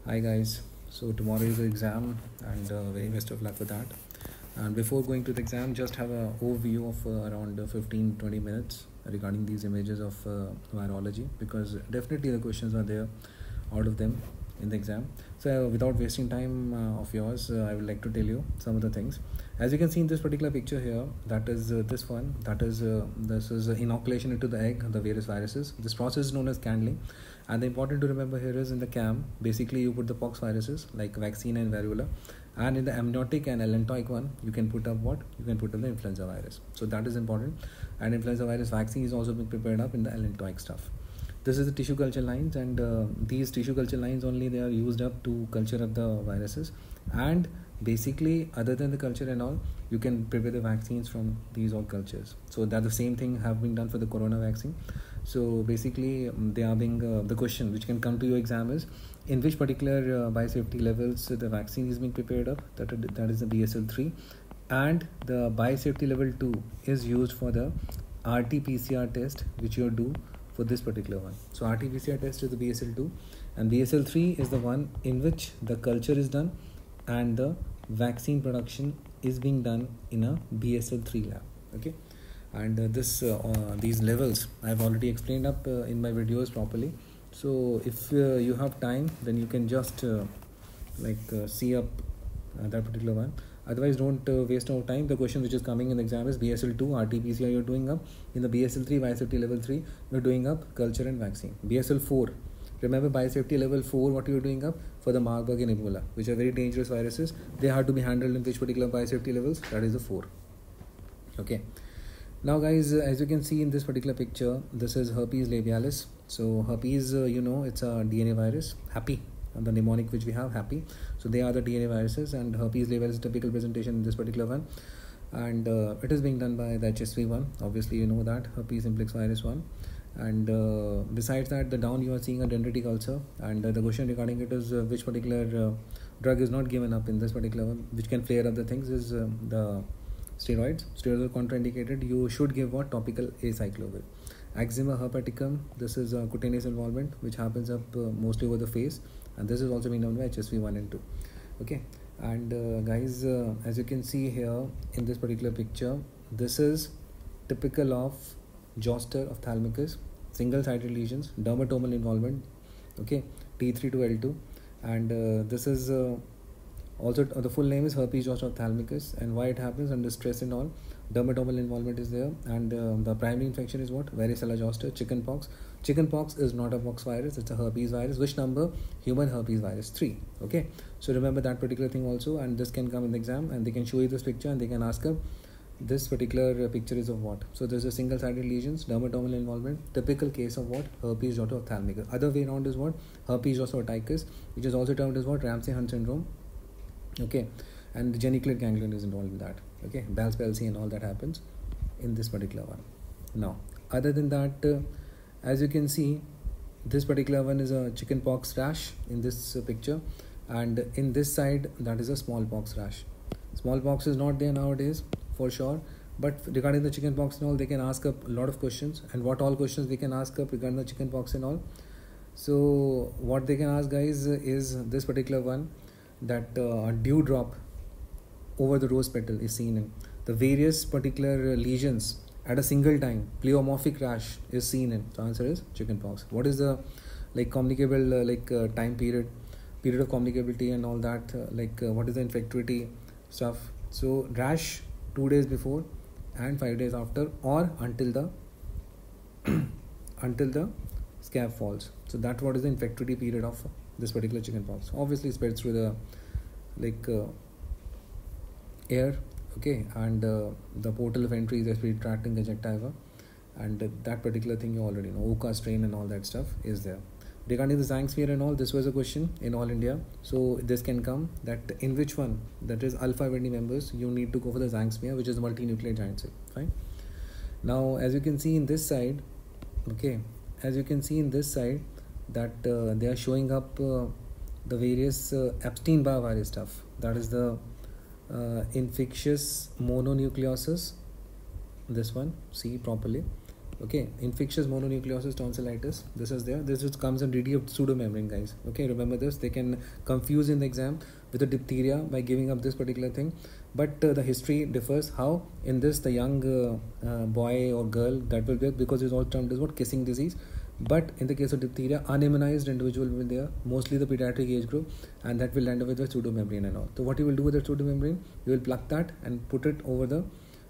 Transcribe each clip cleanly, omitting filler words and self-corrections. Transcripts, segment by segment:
Hi guys. So tomorrow is the exam, and very best of luck for that. And before going to the exam, just have a overview of around 15-20 minutes regarding these images of virology, because definitely the questions are there out of them in the exam. So without wasting time of yours, I would like to tell you some of the things. As you can see in this particular picture here, that is this one. That is this is inoculation into the egg, the various viruses. This process is known as candling. And the important to remember here is in the CAM, basically you put the pox viruses like vaccine and variola, and in the amniotic and allantoic one, you can put up what? You can put up the influenza virus. So that is important. And influenza virus vaccine is also being prepared up in the allantoic stuff. This is the tissue culture lines, and these tissue culture lines only they are used up to culture up the viruses. And basically, other than the culture and all, you can prepare the vaccines from these all cultures. So that the same thing have been done for the corona vaccine. So basically, they are being the question which can come to your exam is in which particular biosafety levels the vaccine is being prepared up. That is the BSL 3, and the biosafety level 2 is used for the RT-PCR test which you do for this particular one. So RT-PCR test is the BSL 2, and BSL 3 is the one in which the culture is done and the vaccine production is being done in a BSL 3 lab. Okay. And these levels I've already explained up in my videos properly. So if you have time, then you can just see up that particular one. Otherwise, don't waste our time. The question which is coming in the exam is BSL 2 RT-PCR you're doing up. In the BSL 3 biosafety level 3 you're doing up culture and vaccine. BSL 4, remember biosafety level 4, what you're doing up for the Marburg and Ebola, which are very dangerous viruses. They have to be handled in which particular biosafety levels? That is the 4. Okay. Now guys, as you can see in this particular picture, this is herpes labialis. So herpes, it's a DNA virus, happy, and the mnemonic which we have, happy. So they are the DNA viruses, and herpes labialis is typical presentation in this particular one. And it is being done by the HSV1. Obviously you know that, herpes simplex virus 1. And besides that, the down you are seeing a dendritic ulcer, and the question regarding it is which particular drug is not given up in this particular one, which can flare up the things, is the steroids. Steroids are contraindicated. You should give what? Topical acyclovir. Eczema herpeticum, this is a cutaneous involvement which happens up mostly over the face, and this is also being done by HSV1 and 2. Okay. And guys, as you can see here in this particular picture, this is typical of zoster ophthalmicus, single-sided lesions, dermatomal involvement. Okay, T3 to L2, and this is also the full name is herpes zoster ophthalmicus, and why it happens under stress and all. Dermatomal involvement is there, and the primary infection is what? Varicella zoster, chickenpox. Chickenpox is not a pox virus; it's a herpes virus. Which number? Human herpes virus 3. Okay, so remember that particular thing also, and this can come in the exam, and they can show you this picture, and they can ask her this particular picture is of what. So there's a single-sided lesions, dermatomal involvement, typical case of what? Herpes zoster ophthalmicus. Other way around is what? Herpes zoster oticus, which is also termed as what? Ramsay-Hunt syndrome. Okay, and the geniculate ganglion is involved in that. Okay, Bell's palsy and all that happens in this particular one. Now, other than that, as you can see, this particular one is a chickenpox rash in this picture, and in this side that is a smallpox rash. Smallpox is not there nowadays for sure, but regarding the chickenpox and all, they can ask up a lot of questions, and what all questions they can ask up regarding the chickenpox and all. So what they can ask, guys, is this particular one, that dewdrop over the rose petal is seen in the various particular lesions at a single time. Pleomorphic rash is seen in. The answer is chickenpox. What is the communicable time period of communicability and all that? What is the infectivity stuff? So rash 2 days before and 5 days after, or until the until the scab falls. So that's what is the infectivity period of this particular chickenpox. Obviously spreads through the air. Okay, and the portal of entry is respiratory tract and conjunctiva, and that particular thing you already know, Oka strain and all that stuff is there. Regarding the Zangspear and all, this was a question in all India. So this can come that in which one, that is alpha 20 members, you need to go for the Zangspear, which is multinucleate giant cell. Fine. Now as you can see in this side, okay, as you can see in this side, that they are showing up the various Epstein-Barr virus stuff. That is the infectious mononucleosis. This one, see properly. Okay, infectious mononucleosis tonsillitis, this is there. This just comes in DD of pseudomembrane, guys. Okay, remember this. They can confuse in the exam with a diphtheria by giving up this particular thing. But the history differs. How? In this, the young boy or girl, that will be because it's all termed as what? Kissing disease. But in the case of diphtheria, unimmunized individual will be there, mostly the pediatric age group, and that will end up with the pseudomembrane and all. So what you will do with the pseudomembrane, you will pluck that and put it over the,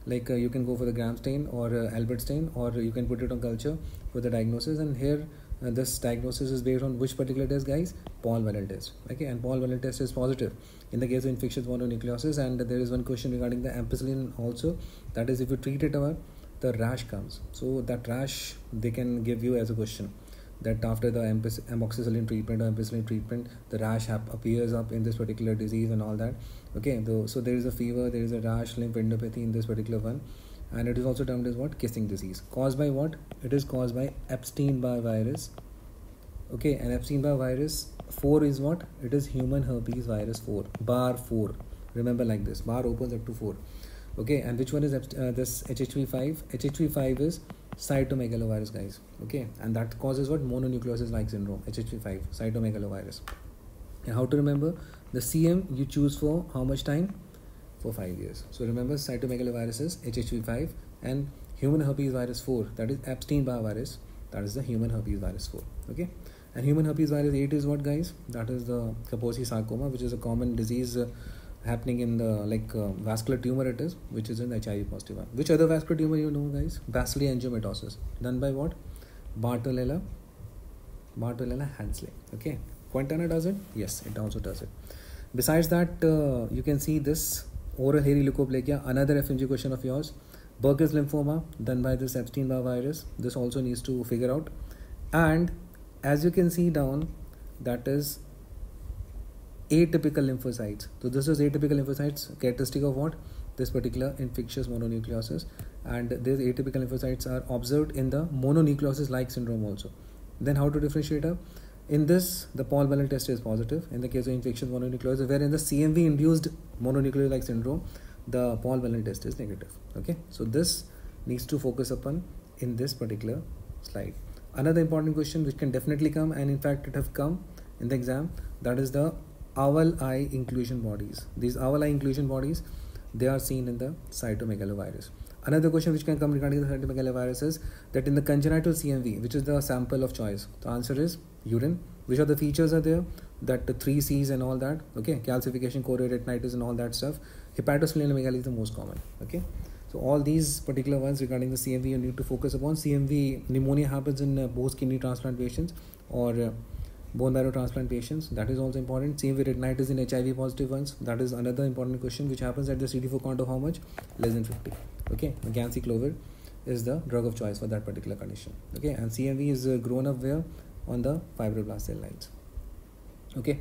like you can go for the Gram stain or Albert stain, or you can put it on culture for the diagnosis. And here this diagnosis is based on which particular test, guys? Paul Wernher test. Okay, and Paul Wernher test is positive in the case of infectious mononucleosis. And there is one question regarding the ampicillin also, that is if you treat it over, the rash comes. So that rash they can give you as a question, that after the amoxicillin treatment or ampicillin treatment, the rash appears up in this particular disease and all that. Okay, so there is a fever, there is a rash, lymphadenopathy in this particular one, and it is also termed as what? Kissing disease. Caused by what? It is caused by Epstein-Barr virus. Okay, and Epstein-Barr virus 4 is what? It is human herpes virus 4, bar 4. Remember like this, bar opens up to 4. Okay, and which one is this HHV5? HHV5 is cytomegalovirus, guys. Okay, and that causes what? Mononucleosis-like syndrome, HHV5, cytomegalovirus. And how to remember? The CM you choose for how much time? For 5 years. So remember, cytomegalovirus is HHV5, and human herpes virus 4, that is Epstein-Barr virus, that is the human herpes virus 4. Okay, and human herpes virus 8 is what, guys? That is the Kaposi sarcoma, which is a common disease happening in the vascular tumor it is, which is in the HIV positive one. Which other vascular tumor you know, guys? Bacilli angiomatosis, done by what? Bartonella Hansley. Okay, Quintana does it? Yes, it also does it. Besides that, you can see this oral hairy leukoplakia, another FMG question of yours. Burkitt's lymphoma, done by this Epstein-Barr virus. This also needs to figure out. And as you can see down, that is atypical lymphocytes. So this is atypical lymphocytes, characteristic of what? This particular infectious mononucleosis. And these atypical lymphocytes are observed in the mononucleosis-like syndrome also. Then how to differentiate her? In this, the Paul Wernher test is positive in the case of infectious mononucleosis, where in the CMV-induced mononucleosis-like syndrome, the Paul Wernher test is negative. Okay, so this needs to focus upon in this particular slide. Another important question which can definitely come, and in fact it have come in the exam, that is the owl eye inclusion bodies. These owl eye inclusion bodies, they are seen in the cytomegalovirus. Another question which can come regarding the cytomegalovirus is that in the congenital CMV, which is the sample of choice, the answer is urine. Which are the features are there? That the 3 C's and all that. Okay, calcification, choroidectitis and all that stuff. Hepatosplenomegaly is the most common. Okay, so all these particular ones regarding the CMV you need to focus upon. CMV pneumonia happens in both kidney transplant patients or bone marrow transplant patients. That is also important. CMV retinitis in HIV positive ones. That is another important question which happens at the CD4 count of how much? Less than 50. Okay, ganciclovir is the drug of choice for that particular condition. Okay, and CMV is grown up where? On the fibroblast cell lines. Okay,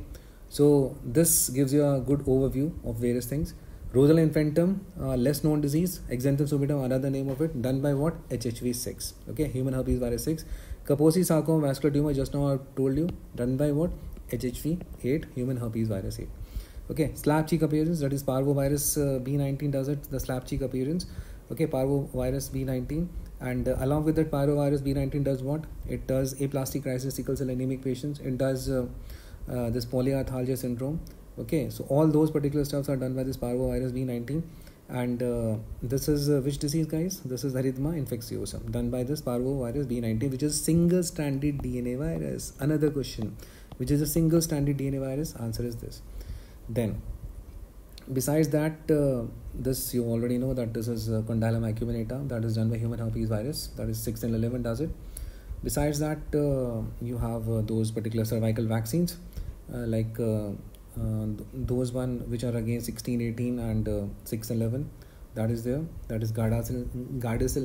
so this gives you a good overview of various things. Rosella infantum, less known disease. Exanthum subitum, another name of it, done by what? HHV6. Okay, human herpes virus 6. Kaposi sarcoma vascular tumor, just now I told you, done by what? HHV8, human herpes virus 8. Okay, slap cheek appearance, that is parvovirus B19 does it, the slap cheek appearance. Okay, parvovirus B19, and along with that, parvovirus B19 does what? It does aplastic crisis, sickle cell anemic patients. It does this polyarthalgia syndrome. Okay, so all those particular stuffs are done by this parvovirus B19. And this is which disease, guys? This is erythema infectiosum, done by this parvovirus B19, which is single-stranded DNA virus. Another question, which is a single-stranded DNA virus? Answer is this. Then, besides that, this you already know that this is Condylom acuminata, that is done by human herpes virus, that is 6 and 11 does it. Besides that, you have those particular cervical vaccines, those one which are again 16, 18 and 6, 11, that is there. That is Gardasil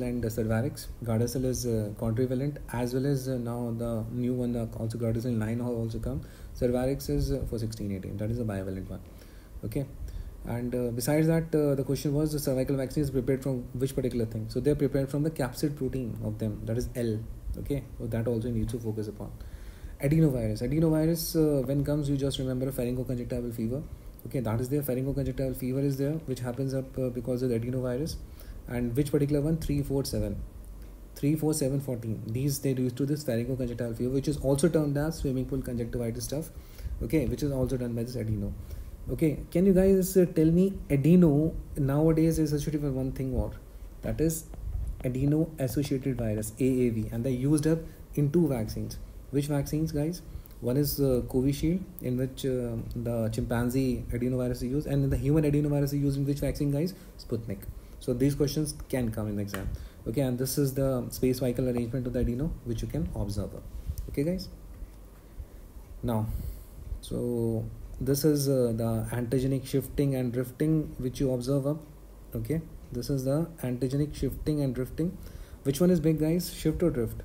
and Cervarix. Gardasil is quadrivalent, as well as now the new one, also Gardasil 9 have also come. Cervarix is for 16, 18, that is a bivalent one. Okay, and besides that, the question was the cervical vaccine is prepared from which particular thing? So they are prepared from the capsid protein of them, that is L. Okay, so that also needs to focus upon. Adenovirus, when comes, you just remember pharyngoconjunctival fever. Okay, that is there. Pharyngoconjunctival fever is there, which happens up because of the adenovirus. And which particular one? 347. 3, 4, 7, 14. These they used to this pharyngoconjunctival fever, which is also termed as swimming pool conjunctivitis stuff. Okay, which is also done by this adeno. Okay, can you guys tell me adeno nowadays is associated with one thing more, that is adeno associated virus, AAV, and they used up in 2 vaccines. Which vaccines, guys? One is Covishield, in which the chimpanzee adenovirus is used, and in the human adenovirus is used in which vaccine, guys? Sputnik. So these questions can come in the exam. Okay, and this is the space vehicle arrangement of the adeno, which you can observe. Okay, guys. Now, so this is the antigenic shifting and drifting which you observe up. Okay, this is the antigenic shifting and drifting. Which one is big, guys? Shift or drift?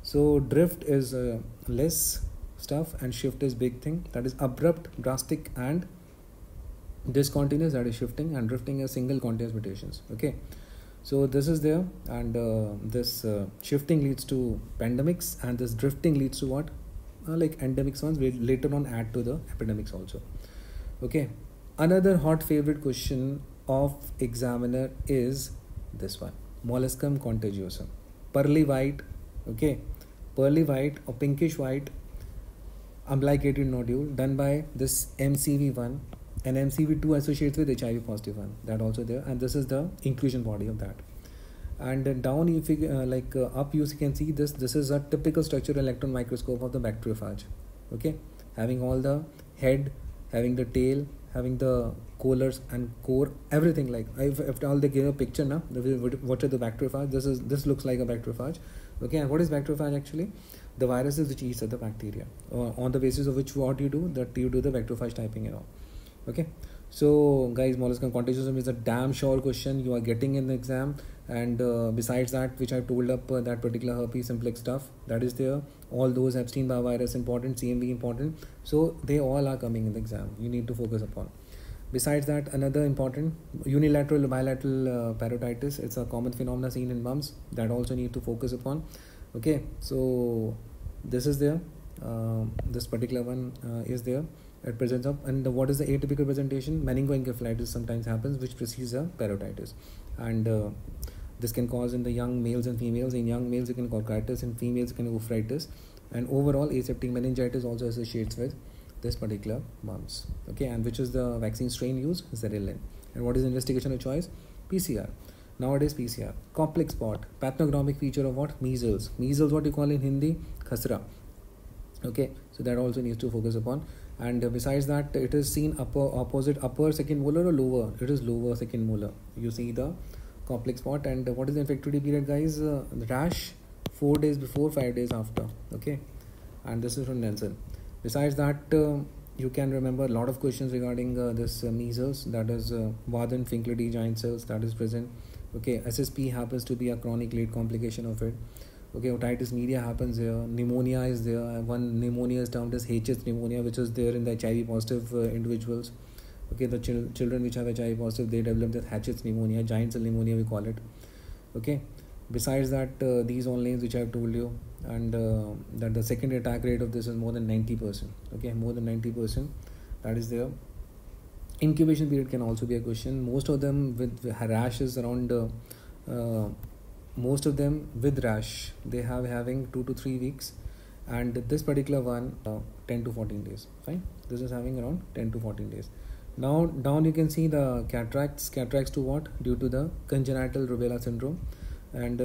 So drift is less stuff and shift is big thing. That is abrupt, drastic and discontinuous, that is shifting, and drifting is single continuous mutations. Okay, so this is there, and this shifting leads to pandemics, and this drifting leads to what? Like endemics ones will later on add to the epidemics also. Okay, another hot favorite question of examiner is this one, molluscum contagiosum, pearly white. Okay, pearly white or pinkish white umbilicated nodule done by this MCV1, and MCV2 associates with HIV positive one, that also there, and this is the inclusion body of that. And down if you up you can see this is a typical structural electron microscope of the bacteriophage. Okay, having all the head, having the tail, having the collars and core, everything. Like if all they give a picture now, what are the bacteriophage? This looks like a bacteriophage. Okay, and what is bacteriophage actually? The viruses which eats the bacteria, on the basis of which what you do, that you do the bacteriophage typing and all. Okay, so guys, molluscum contagiosum is a damn sure question you are getting in the exam. And besides that, which I told up, that particular herpes simplex stuff, that is there. All those Epstein-Barr virus important, CMV important. So they all are coming in the exam. You need to focus upon. Besides that, another important, unilateral bilateral parotitis. It's a common phenomenon seen in mums, that also need to focus upon. Okay, so this is there. This particular one is there. It presents up, and what is the atypical presentation? Meningoencephalitis sometimes happens, which precedes a parotitis, and this can cause in the young males and females. In young males, you can bronchitis, in females, you can ophthritis, and overall aseptic meningitis also associates with this particular mumps. Okay, and which is the vaccine strain used? Zerilin. And what is the investigation of choice? PCR. Nowadays, PCR. Complex spot, pathognomic feature of what? Measles. Measles, what you call in Hindi? Khasra. Okay, so that also needs to focus upon. And besides that, it is seen opposite upper second molar or lower? It is lower second molar. You see the complex spot. And what is the infectivity period, guys? The rash 4 days before, 5 days after. Okay, and this is from Nelson. Besides that, you can remember a lot of questions regarding this measles, that is Warden-Finkley giant cells, that is present. Okay, SSP happens to be a chronic late complication of it. Okay, otitis media happens here. Pneumonia is there. One pneumonia is termed as HS pneumonia, which is there in the HIV positive individuals. Okay, the children which have HIV positive, they develop this Hatchett's pneumonia, giant cell pneumonia we call it. Okay, besides that, these all names which I have told you, and that the secondary attack rate of this is more than 90%. Okay, more than 90%, that is there. Incubation period can also be a question. Most of them with rashes around most of them with rash, they have having 2 to 3 weeks, and this particular one 10 to 14 days. Fine, this is having around 10 to 14 days. Now down you can see the cataracts to what? Due to the congenital rubella syndrome. And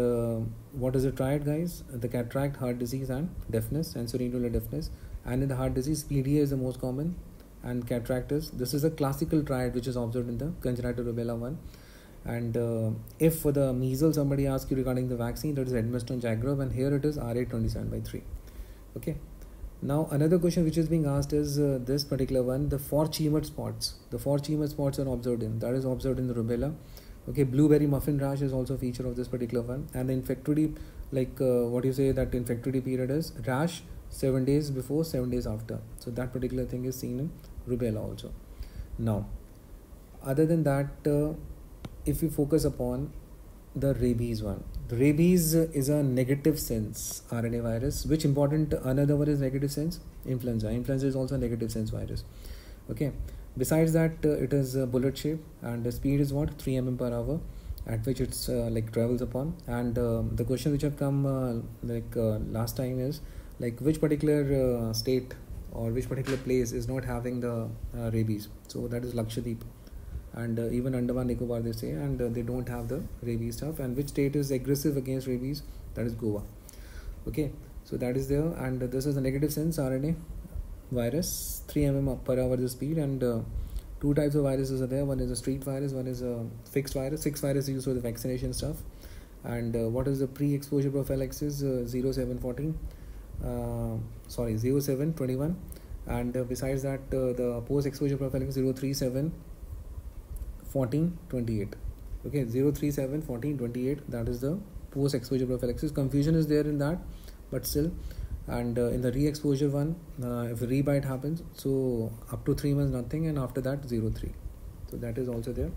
what is the triad, guys? The cataract, heart disease and deafness, sensorineural deafness. And in the heart disease, PDA is the most common, and cataract is, this is a classical triad which is observed in the congenital rubella one. And if for the measles somebody asks you regarding the vaccine, that is Edmiston-Jagrov, and here it is R827/3. Okay, now another question which is being asked is this particular one, the Forch-Hemert spots. The Forch-Hemert spots are observed in, that is observed in the rubella. Okay, blueberry muffin rash is also a feature of this particular one. And the infectivity, what you say, that infectivity period is rash 7 days before, 7 days after. So that particular thing is seen in rubella also. Now, other than that, if you focus upon the rabies one, the rabies is a negative sense RNA virus. Which important? Another one is negative sense influenza. Influenza is also a negative sense virus. Okay, besides that, it is bullet shape, and the speed is what? 3 mm per hour, at which it's like travels upon. And the question which have come last time is like which particular state or which particular place is not having the rabies. So that is Lakshadweep, and even Andaman Nicobar they say, and they don't have the rabies stuff. And which state is aggressive against rabies? That is Goa. Okay, so that is there. And this is the negative sense RNA virus, 3 mm per hour the speed. And two types of viruses are there. One is a street virus, one is a fixed virus. Fixed virus is used for the vaccination stuff. And what is the pre-exposure prophylaxis? 0714 0721. And besides that, the post-exposure prophylaxis 037 14 28. Okay, 037 14 28. That is the post-exposure prophylaxis. Confusion is there in that, but still. And in the re-exposure one, if a rebite happens, so up to 3 months nothing, and after that 0.3. So that is also there.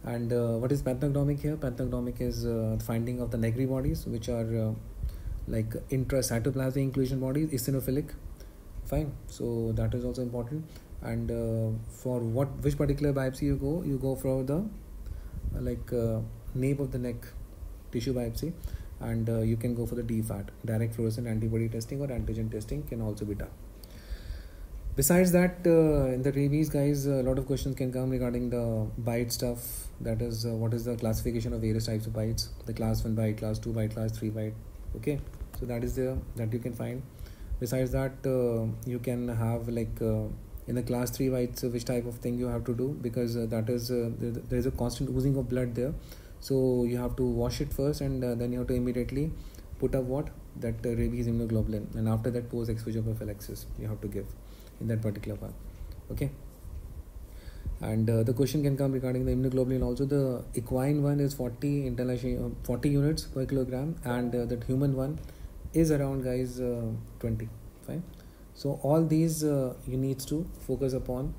And what is pathognomic here? Pathognomic is finding of the Negri bodies, which are like intracytoplasmic inclusion bodies, eosinophilic. Fine. So that is also important. And for which particular biopsy you go for the nape of the neck tissue biopsy. And you can go for the DFAT, direct fluorescent antibody testing, or antigen testing can also be done. Besides that, in the rabies, guys, a lot of questions can come regarding the bite stuff. That is, what is the classification of various types of bites? The class 1 bite, class 2 bite, class 3 bite. Okay, so that is there that you can find. Besides that, you can have in the class 3 bites, which type of thing you have to do, because that is there is a constant oozing of blood there. So you have to wash it first, and then you have to immediately put up that rabies immunoglobulin, and after that post-exposure prophylaxis you have to give in that particular part. Okay. And the question can come regarding the immunoglobulin also. The equine one is 40 units per kilogram, and that human one is around, guys, 20. Fine. So all these you need to focus upon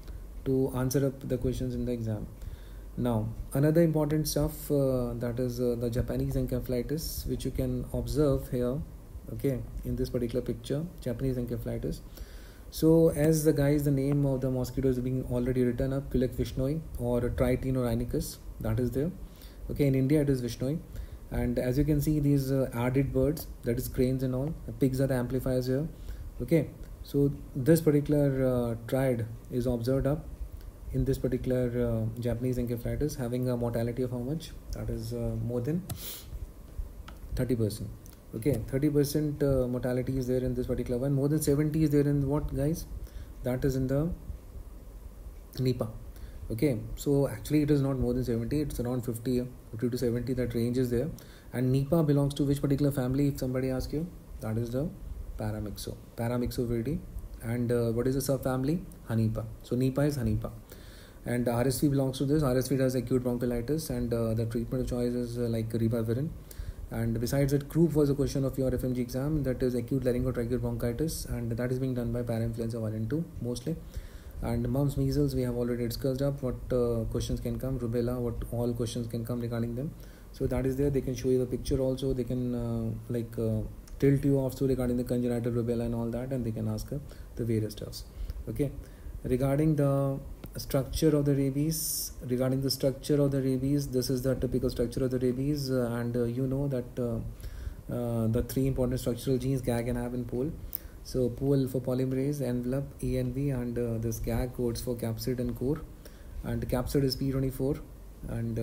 to answer up the questions in the exam. Now, another important stuff that is the Japanese encephalitis, which you can observe here, okay, in this particular picture, Japanese encephalitis. So, as the name of the mosquito is being already written up, Culex vishnoi or Tritene rheinicus, that is there. Okay, in India it is vishnoi. And as you can see, these added birds, that is cranes and all, the pigs are the amplifiers here. Okay, so this particular triad is observed up in this particular Japanese encephalitis, having a mortality of how much? That is more than 30%. Okay, 30% mortality is there in this particular one. More than 70 is there in what, guys? That is in the Nipah. Okay, so actually it is not more than 70, it's around 50 to 70, that range is there. And Nipah belongs to which particular family, if somebody asks you? That is the Paramyxoviridae. And what is the subfamily? Hanipa. So Nipah is Hanipa. And RSV belongs to this. RSV does acute bronchiolitis, and the treatment of choice is like ribavirin. And besides that, croup was a question of your FMG exam, that is acute laryngotracheal bronchitis, and that is being done by parainfluenza 1 and 2 mostly. And mumps, measles, we have already discussed up what questions can come. Rubella, what all questions can come regarding them. So that is there. They can show you the picture also. They can tilt you off to regarding the congenital rubella and all that, and they can ask the various stuffs. Okay, regarding the structure of the rabies, this is the typical structure of the rabies, and you know that the three important structural genes, GAG and AB and POL. So POL for polymerase, envelope, ENV, and this GAG codes for capsid and core, and capsid is P24, and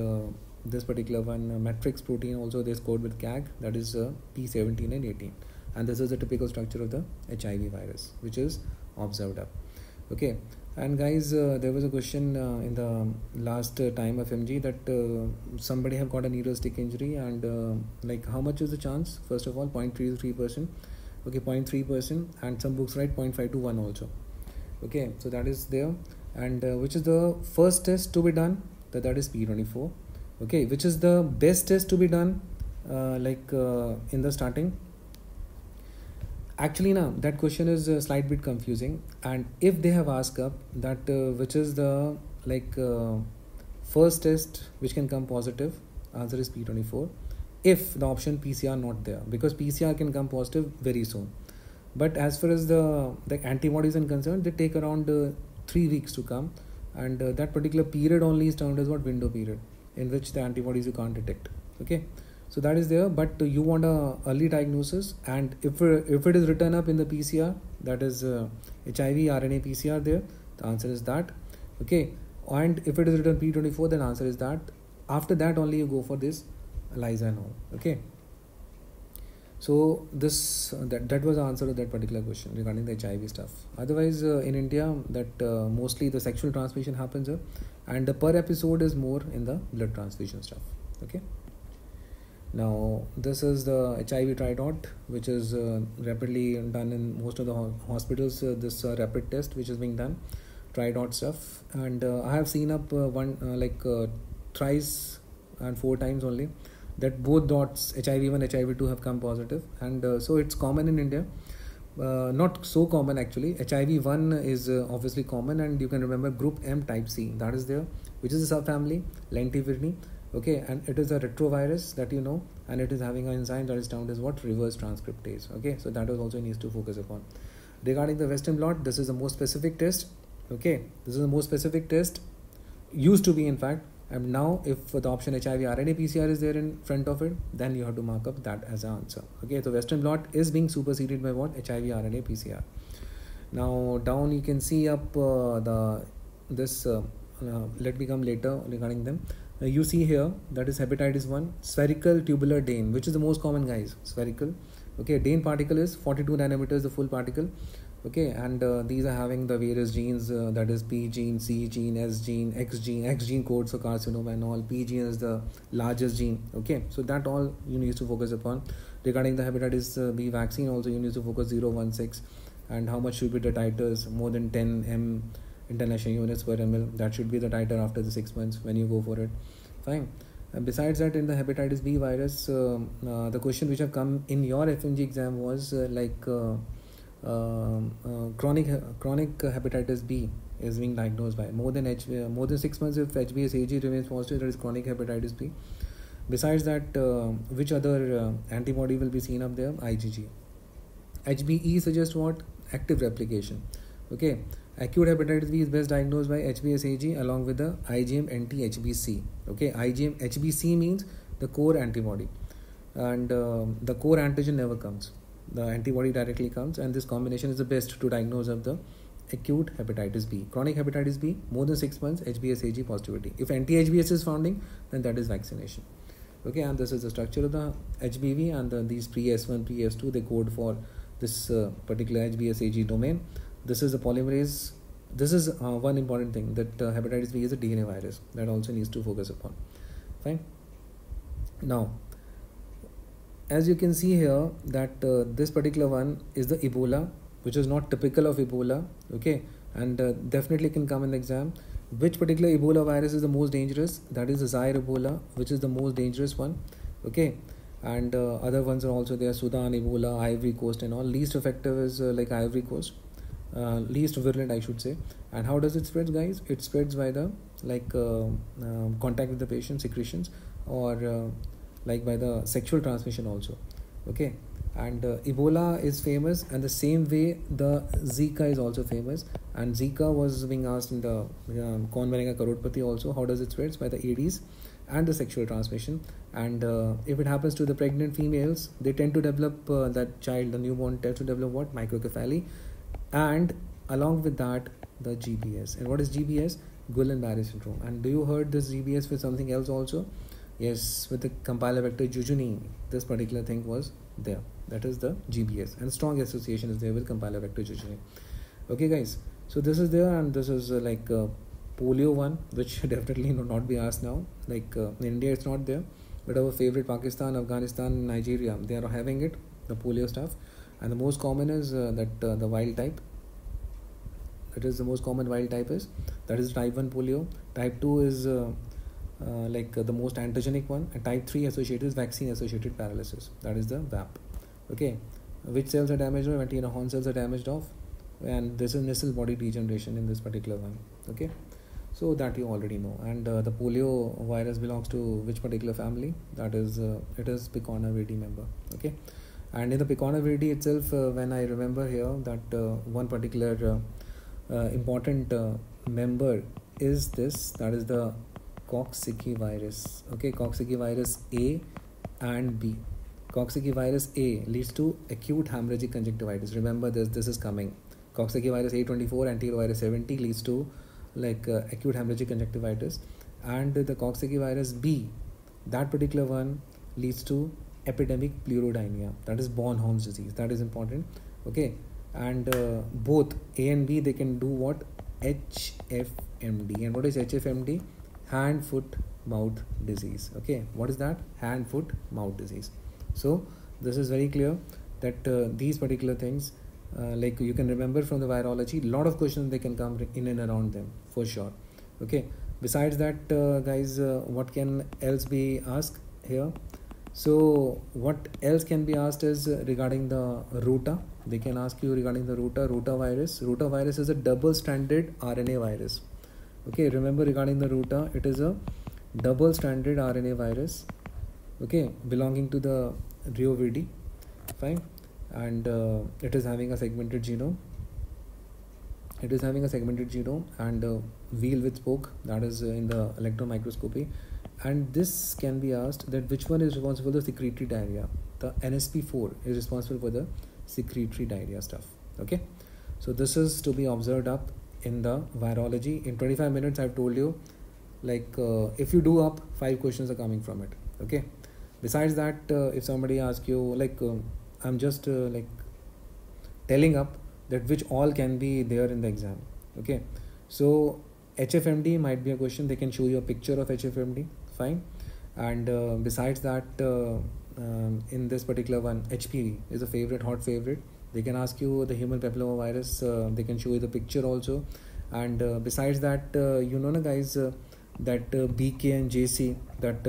this particular one, matrix protein, also this code with GAG, that is P17 and 18, and this is the typical structure of the HIV virus which is observed up. Okay. And guys, there was a question in the last time of MG that somebody have got a needle stick injury, and how much is the chance? First of all, 0.33%. Okay, 0.3%, and some books write 0.5 to 1 also. Okay, so that is there. And which is the first test to be done? That is P24. Okay, which is the best test to be done in the starting? Actually, now that question is a slight bit confusing, and if they have asked up that which is the first test which can come positive, answer is P24. If the option PCR not there, because PCR can come positive very soon, but as far as the antibodies are concerned, they take around 3 weeks to come, and that particular period only is termed as what? Window period. in which the antibodies you can't detect. Okay, so that is there, but you want a early diagnosis, and if it is written up in the PCR, that is HIV RNA PCR there, the answer is that. Okay, and if it is written P24, then answer is that. After that only you go for this ELISA and all. Okay, so this that was the answer to that particular question regarding the HIV stuff. Otherwise, in India, that mostly the sexual transmission happens here, and the per episode is more in the blood transfusion stuff. Okay. Now this is the HIV Tridot, which is rapidly done in most of the hospitals. This rapid test which is being done, Tridot stuff, and I have seen up thrice and 4 times only that both dots, HIV1, HIV2, have come positive, and so it's common in India. Not so common actually. HIV1 is obviously common, and you can remember group M type C, that is there, which is a subfamily Lentivirini. Okay, and it is a retrovirus that you know, and it is having an enzyme that is termed as what, reverse transcriptase. Okay, so that is also needs to focus upon. Regarding the Western blot, this is a more specific test. Okay, this is a more specific test, used to be in fact, and now if the option HIV RNA PCR is there in front of it, then you have to mark up that as an answer. Okay, so Western blot is being superseded by what, HIV RNA PCR. Now down you can see up let me come later regarding them. You see here, that is hepatitis 1, spherical tubular Dane, which is the most common, guys, spherical. Okay, Dane particle is 42 nanometers, the full particle. Okay, and these are having the various genes, that is P gene, C gene, S gene, X gene codes for carcinoma and all. P gene is the largest gene. Okay, so that all you need to focus upon. Regarding the hepatitis B vaccine also, you need to focus 016, and how much should be the titers, more than 10 m international units per ml. That should be the titer after the 6 months when you go for it. Fine. And besides that, in the hepatitis B virus, the question which have come in your FMG exam was chronic hepatitis B is being diagnosed by more than 6 months. If HBsAg remains positive, that is chronic hepatitis B. Besides that, which other antibody will be seen up there? IgG. HBe suggests what? Active replication. Okay, acute hepatitis B is best diagnosed by HBsAg along with the IgM anti-HBc. Okay, IgM HBc means the core antibody, and the core antigen never comes. The antibody directly comes, and this combination is the best to diagnose of the acute hepatitis B. Chronic hepatitis B, more than 6 months, HBsAg positivity. If anti-HBs is founding, then that is vaccination. Okay, and this is the structure of the HBV, and these pre-S1, pre-S2, they code for this particular HBsAg domain. This is the polymerase. This is one important thing, that hepatitis B is a DNA virus. That also needs to focus upon. Fine. Now, as you can see here, that this particular one is the Ebola, which is not typical of Ebola. Okay, and definitely can come in the exam. Which particular Ebola virus is the most dangerous? That is the Zaire Ebola, which is the most dangerous one. Okay, and other ones are also there, Sudan Ebola, Ivory Coast and all. Least effective is like Ivory Coast, least virulent, I should say. And how does it spread, guys? It spreads by the contact with the patient, secretions, or like by the sexual transmission also. Okay, and Ebola is famous, and the same way the Zika is also famous. And Zika was being asked in the Kaun Banega Crorepati also. How does it spread? By the Aedes and the sexual transmission. And if it happens to the pregnant females, they tend to develop that child, the newborn, tends to develop what? Microcephaly, and along with that the GBS. And what is GBS? Guillain-Barré syndrome. And do you heard this GBS with something else also? Yes, with the Campylobacter jejuni, this particular thing was there. That is the GBS, and strong association is there with Campylobacter jejuni. Okay, guys. So this is there, and this is polio one, which definitely not be asked now. Like in India, it's not there, but our favorite Pakistan, Afghanistan, Nigeria, they are having it, the polio stuff. And the most common is the wild type. That is the most common wild type is, that is type 1 polio. Type 2 is the most antigenic one, and type 3 associated is vaccine associated paralysis, that is the VAP. Okay, which cells are damaged off? Anti horn cells are damaged off, and this is nasal body degeneration in this particular one. Okay, so that you already know. And the polio virus belongs to which particular family? That is it is Picornaviridae member. Okay, and in the Picornaviridae itself, when I remember here that one particular important member is this, that is the Coxsackie virus. Okay, Coxsackie virus A and B. Coxsackie virus A leads to acute hemorrhagic conjunctivitis. Remember this. This is coming. Coxsackie virus A24 and enterovirus 70 leads to acute hemorrhagic conjunctivitis, and the Coxsackie virus B, that particular one, leads to epidemic pleurodynia. That is Bornholm's disease. That is important. Okay, and both A and B, they can do what? HFMD. And what is HFMD? Hand, foot, mouth disease. Okay, what is that? Hand, foot, mouth disease. So this is very clear that these particular things, you can remember from the virology, lot of questions they can come in and around them for sure. Okay, besides that, guys, what can else be asked here? So what else can be asked is regarding the Rota. They can ask you regarding the rotavirus. Rotavirus is a double-stranded RNA virus. Okay, remember regarding the Rota, it is a double-stranded RNA virus. Okay, belonging to the Rheovidae. Fine, and it is having a segmented genome. It is having a segmented genome and wheel with spoke, that is in the electron microscopy. And this can be asked that which one is responsible for the secretory diarrhea. The NSP4 is responsible for the secretory diarrhea stuff. Okay, so this is to be observed up in the virology. In 25 minutes I've told you, if you do up, 5 questions are coming from it. Okay, besides that, if somebody asks you, I'm just telling up that which all can be there in the exam. Okay, so HFMD might be a question. They can show you a picture of HFMD. Fine, and besides that, in this particular one, HPV is a favorite, hot favorite. They can ask you the human papillomavirus. They can show you the picture also. And besides that, guys, that BK and JC, that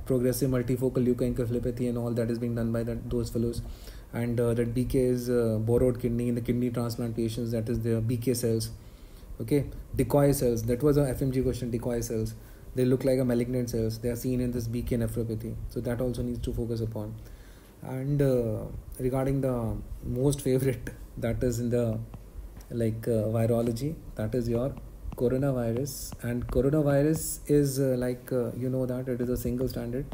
progressive multifocal leukoencephalopathy and all, that is being done by those fellows. And that BK is borrowed kidney in the kidney transplant patients. That is the BK cells. Okay, decoy cells. That was a FMG question. Decoy cells. They look like a malignant cells. They are seen in this BK nephropathy. So that also needs to focus upon. And regarding the most favorite, that is in the virology, that is your coronavirus. And coronavirus is that it is a single stranded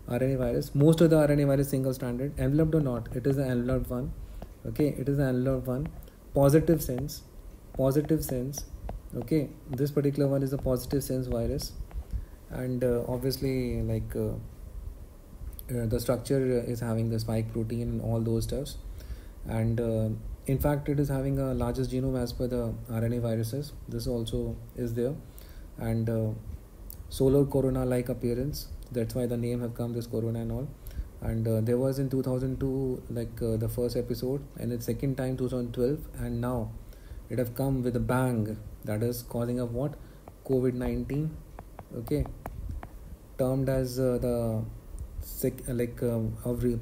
RNA virus. Most of the RNA virus single stranded, enveloped or not, it is an enveloped one. Okay, it is an enveloped one. Positive sense. Okay, this particular one is a positive sense virus. And obviously the structure is having the spike protein and all those stuffs. And in fact, it is having a largest genome as per the RNA viruses. This also is there. And solar corona like appearance, that's why the name have come, this corona and all. And there was in 2002 the first episode, and it's second time 2012, and now it have come with a bang, that is causing of what? COVID-19. Okay, termed as the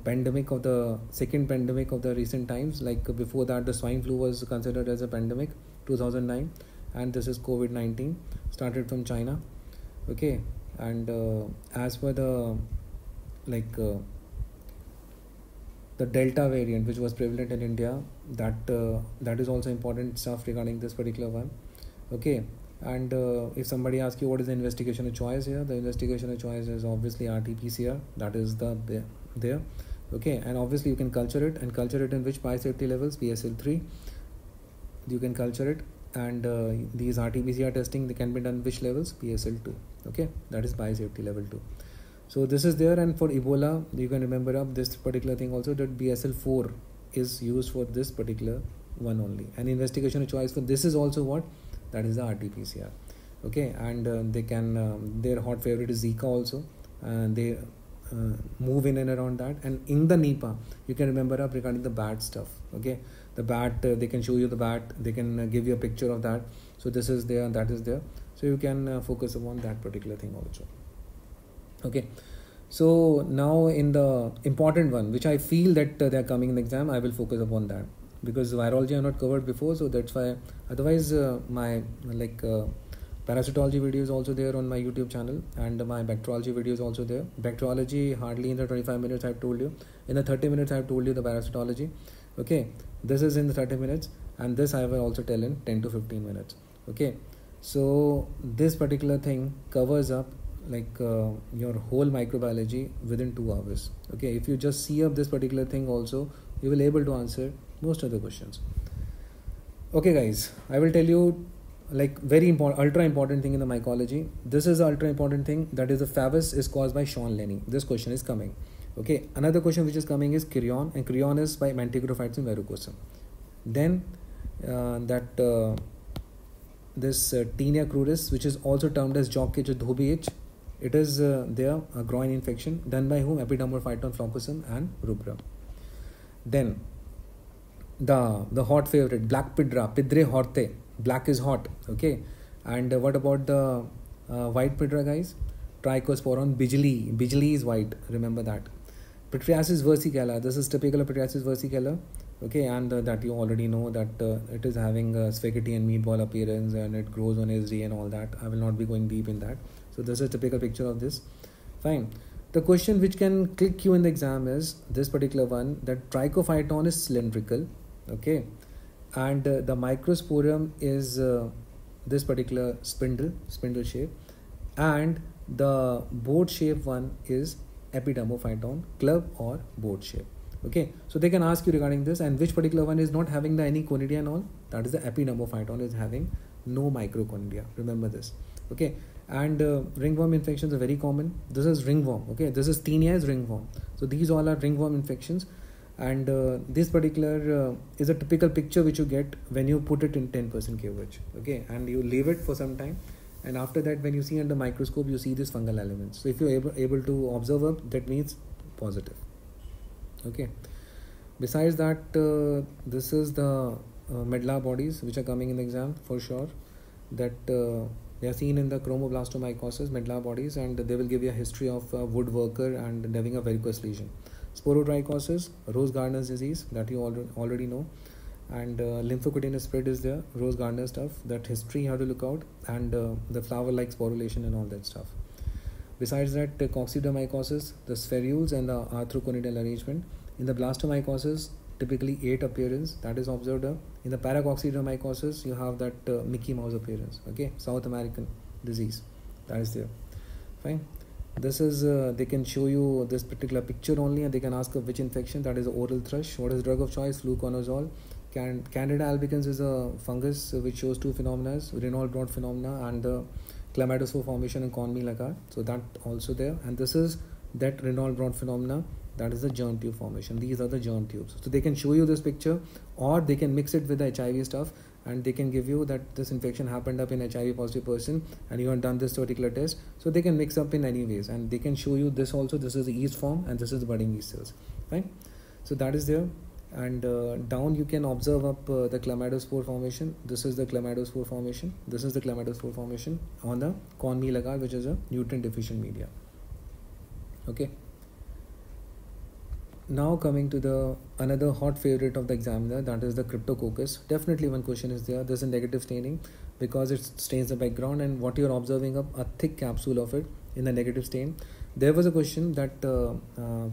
pandemic of the second pandemic of the recent times. Before that, the swine flu was considered as a pandemic, 2009, and this is COVID-19, started from China. Okay, and as per the the Delta variant, which was prevalent in India, that is also important stuff regarding this particular one. Okay, and if somebody asks you what is the investigation of choice here, the investigation of choice is obviously RT-PCR. That is there. Okay, and obviously you can culture it, and culture it in which biosafety levels? BSL-3. You can culture it, and these RT-PCR testing, they can be done which levels? BSL-2. Okay, that is biosafety level 2. So this is there. And for Ebola, you can remember up this particular thing also, that BSL-4 is used for this particular one only. And investigation of choice for this is also what? That is the RT-PCR. Okay, and they can their hot favorite is Zika also, and they move in and around that. And in the Nipah, you can remember up regarding the bat stuff. Okay, the bat, they can show you the bat, they can give you a picture of that. So this is there, that is there. So you can focus upon that particular thing also. Okay, so now in the important one, which I feel that they are coming in the exam, I will focus upon that, because virology I have not covered before, so that's why. Otherwise, my parasitology video is also there on my YouTube channel, and my bacteriology video is also there. Bacteriology, hardly in the 25 minutes I have told you. In the 30 minutes I have told you the parasitology. Okay, this is in the 30 minutes, and this I will also tell in 10 to 15 minutes. Okay, so this particular thing covers up like your whole microbiology within 2 hours. Okay, if you just see up this particular thing also, you will able to answer most of the questions. Okay guys, I will tell you like very important, ultra important thing in the mycology. This is the ultra important thing, that is the FAVS is caused by Sean Lenny. This question is coming. Okay, another question which is coming is Chirion, and Chirion is by Mantigrophytes in Verrucosum. Then this Tinea cruris, which is also termed as jock itch or dhobi itch, it is there a groin infection done by whom? Epidermophyton floccosum and rubra. Then the hot favorite, black pidra, Pidre horte, black is hot. Okay, and what about the white pidra, guys? Trichosporon bijli is white, remember that. Pityriasis versicolor, this is typical of Pityriasis versicolor. Okay, and that you already know that it is having a spaghetti and meatball appearance, and it grows on SD and all that. I will not be going deep in that. So this is a typical picture of this. Fine. The question which can click you in the exam is this particular one, that Trichophyton is cylindrical. Okay, and the microsporium is this particular spindle shape, and the boat shape one is Epidermophyton, club or boat shape. Okay, so they can ask you regarding this, and which particular one is not having the any conidia and all, that is the Epidermophyton is having no microconidia, remember this. Okay, and ringworm infections are very common. This is ringworm. Okay, this is Tinea is ringworm. So these all are ringworm infections, and this particular is a typical picture which you get when you put it in 10% KOH. Okay, and you leave it for some time, and after that when you see under microscope you see these fungal elements. So if you're able to observe up, that means positive. Okay, besides that this is the medulla bodies which are coming in the exam for sure, that they are seen in the chromoblastomycosis medulla bodies, and they will give you a history of woodworker and having a varicose lesion. Sporotrichosis, Rose Gardner's disease, that you already know, and lymphocutaneous spread is there, Rose Gardner stuff, that history you have to look out, and the flower like sporulation and all that stuff. Besides that, coccidomycosis, the spherules and the arthroconidal arrangement. In the blastomycosis, typically 8 appearance that is observed. In the paracoccidomycosis, you have that Mickey Mouse appearance. Okay, South American disease, that is there. Fine. This is they can show you this particular picture only, and they can ask which infection, that is oral thrush. What is drug of choice? Fluconazole. Candida albicans is a fungus which shows 2 phenomena, Renault Broad phenomena and the Chlamydospore formation and corn meal agar. So that also there, and this is that Renault Broad phenomena, that is the germ tube formation. These are the germ tubes. So they can show you this picture, or they can mix it with the HIV stuff, and they can give you that this infection happened up in HIV positive person and you have done this particular test. So they can mix up in any ways, and they can show you this also. This is the yeast form and this is the budding yeast cells. Fine. So that is there. And down you can observe up the chlamydospore formation. This is the chlamydospore formation. This is the chlamydospore formation on the corn meal agar, which is a nutrient deficient media. Okay. Now coming to the another hot favorite of the examiner, that is the Cryptococcus. Definitely one question is there. There's a negative staining because it stains the background, and what you're observing up a thick capsule of it in the negative stain. There was a question that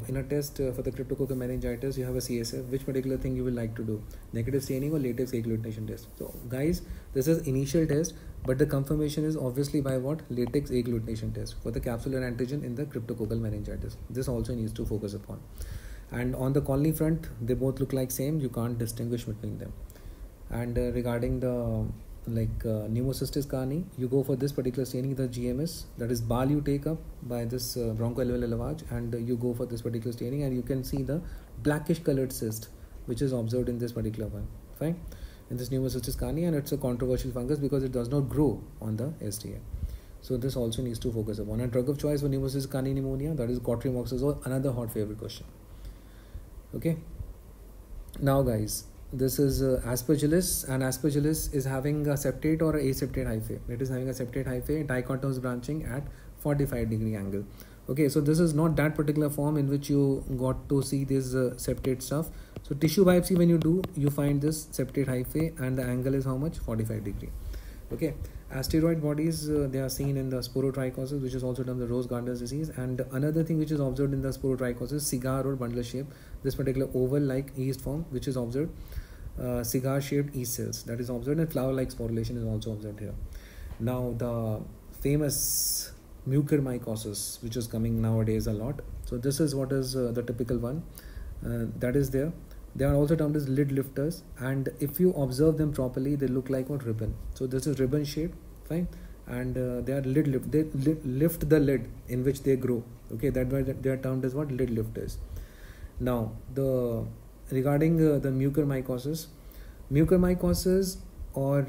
in a test for the Cryptococcus meningitis, you have a CSF. Which particular thing you will like to do? Negative staining or latex agglutination test? So guys, this is initial test, but the confirmation is obviously by what? Latex agglutination test for the capsular antigen in the Cryptococcal meningitis. This also needs to focus upon. And on the colony front, they both look like same. You can't distinguish between them. And regarding the Pneumocystis carni, you go for this particular staining, the GMS, that is ball you take up by this bronchoalveolar lavage, and you go for this particular staining, and you can see the blackish colored cyst which is observed in this particular one. Fine, in this Pneumocystis carni, and it's a controversial fungus because it does not grow on the SDA. So this also needs to focus upon. And drug of choice for Pneumocystis carni pneumonia, that is cotrimoxazole, another hot favorite question. Okay, now guys, this is Aspergillus, and Aspergillus is having a septate or a aseptate hyphae. It is having a septate hyphae, dichotomous branching at 45-degree angle. Okay, so this is not that particular form in which you got to see this septate stuff. So tissue biopsy, when you do, you find this septate hyphae, and the angle is how much? 45-degree. Okay, asteroid bodies, they are seen in the sporotrichosis, which is also termed the Rose Gardner's disease. And another thing which is observed in the sporotrichosis, cigar or bundle shape, this particular oval-like yeast form which is observed, cigar-shaped yeast cells, that is observed, and flower-like sporulation is also observed here. Now the famous mucormycosis, which is coming nowadays a lot. So this is what is the typical one that is there. They are also termed as lid lifters, and if you observe them properly, they look like what ribbon. So this is ribbon shape, fine, and they are they lift the lid in which they grow. Okay, that's why they are termed as what, lid lifters. Now the regarding the mucormycosis or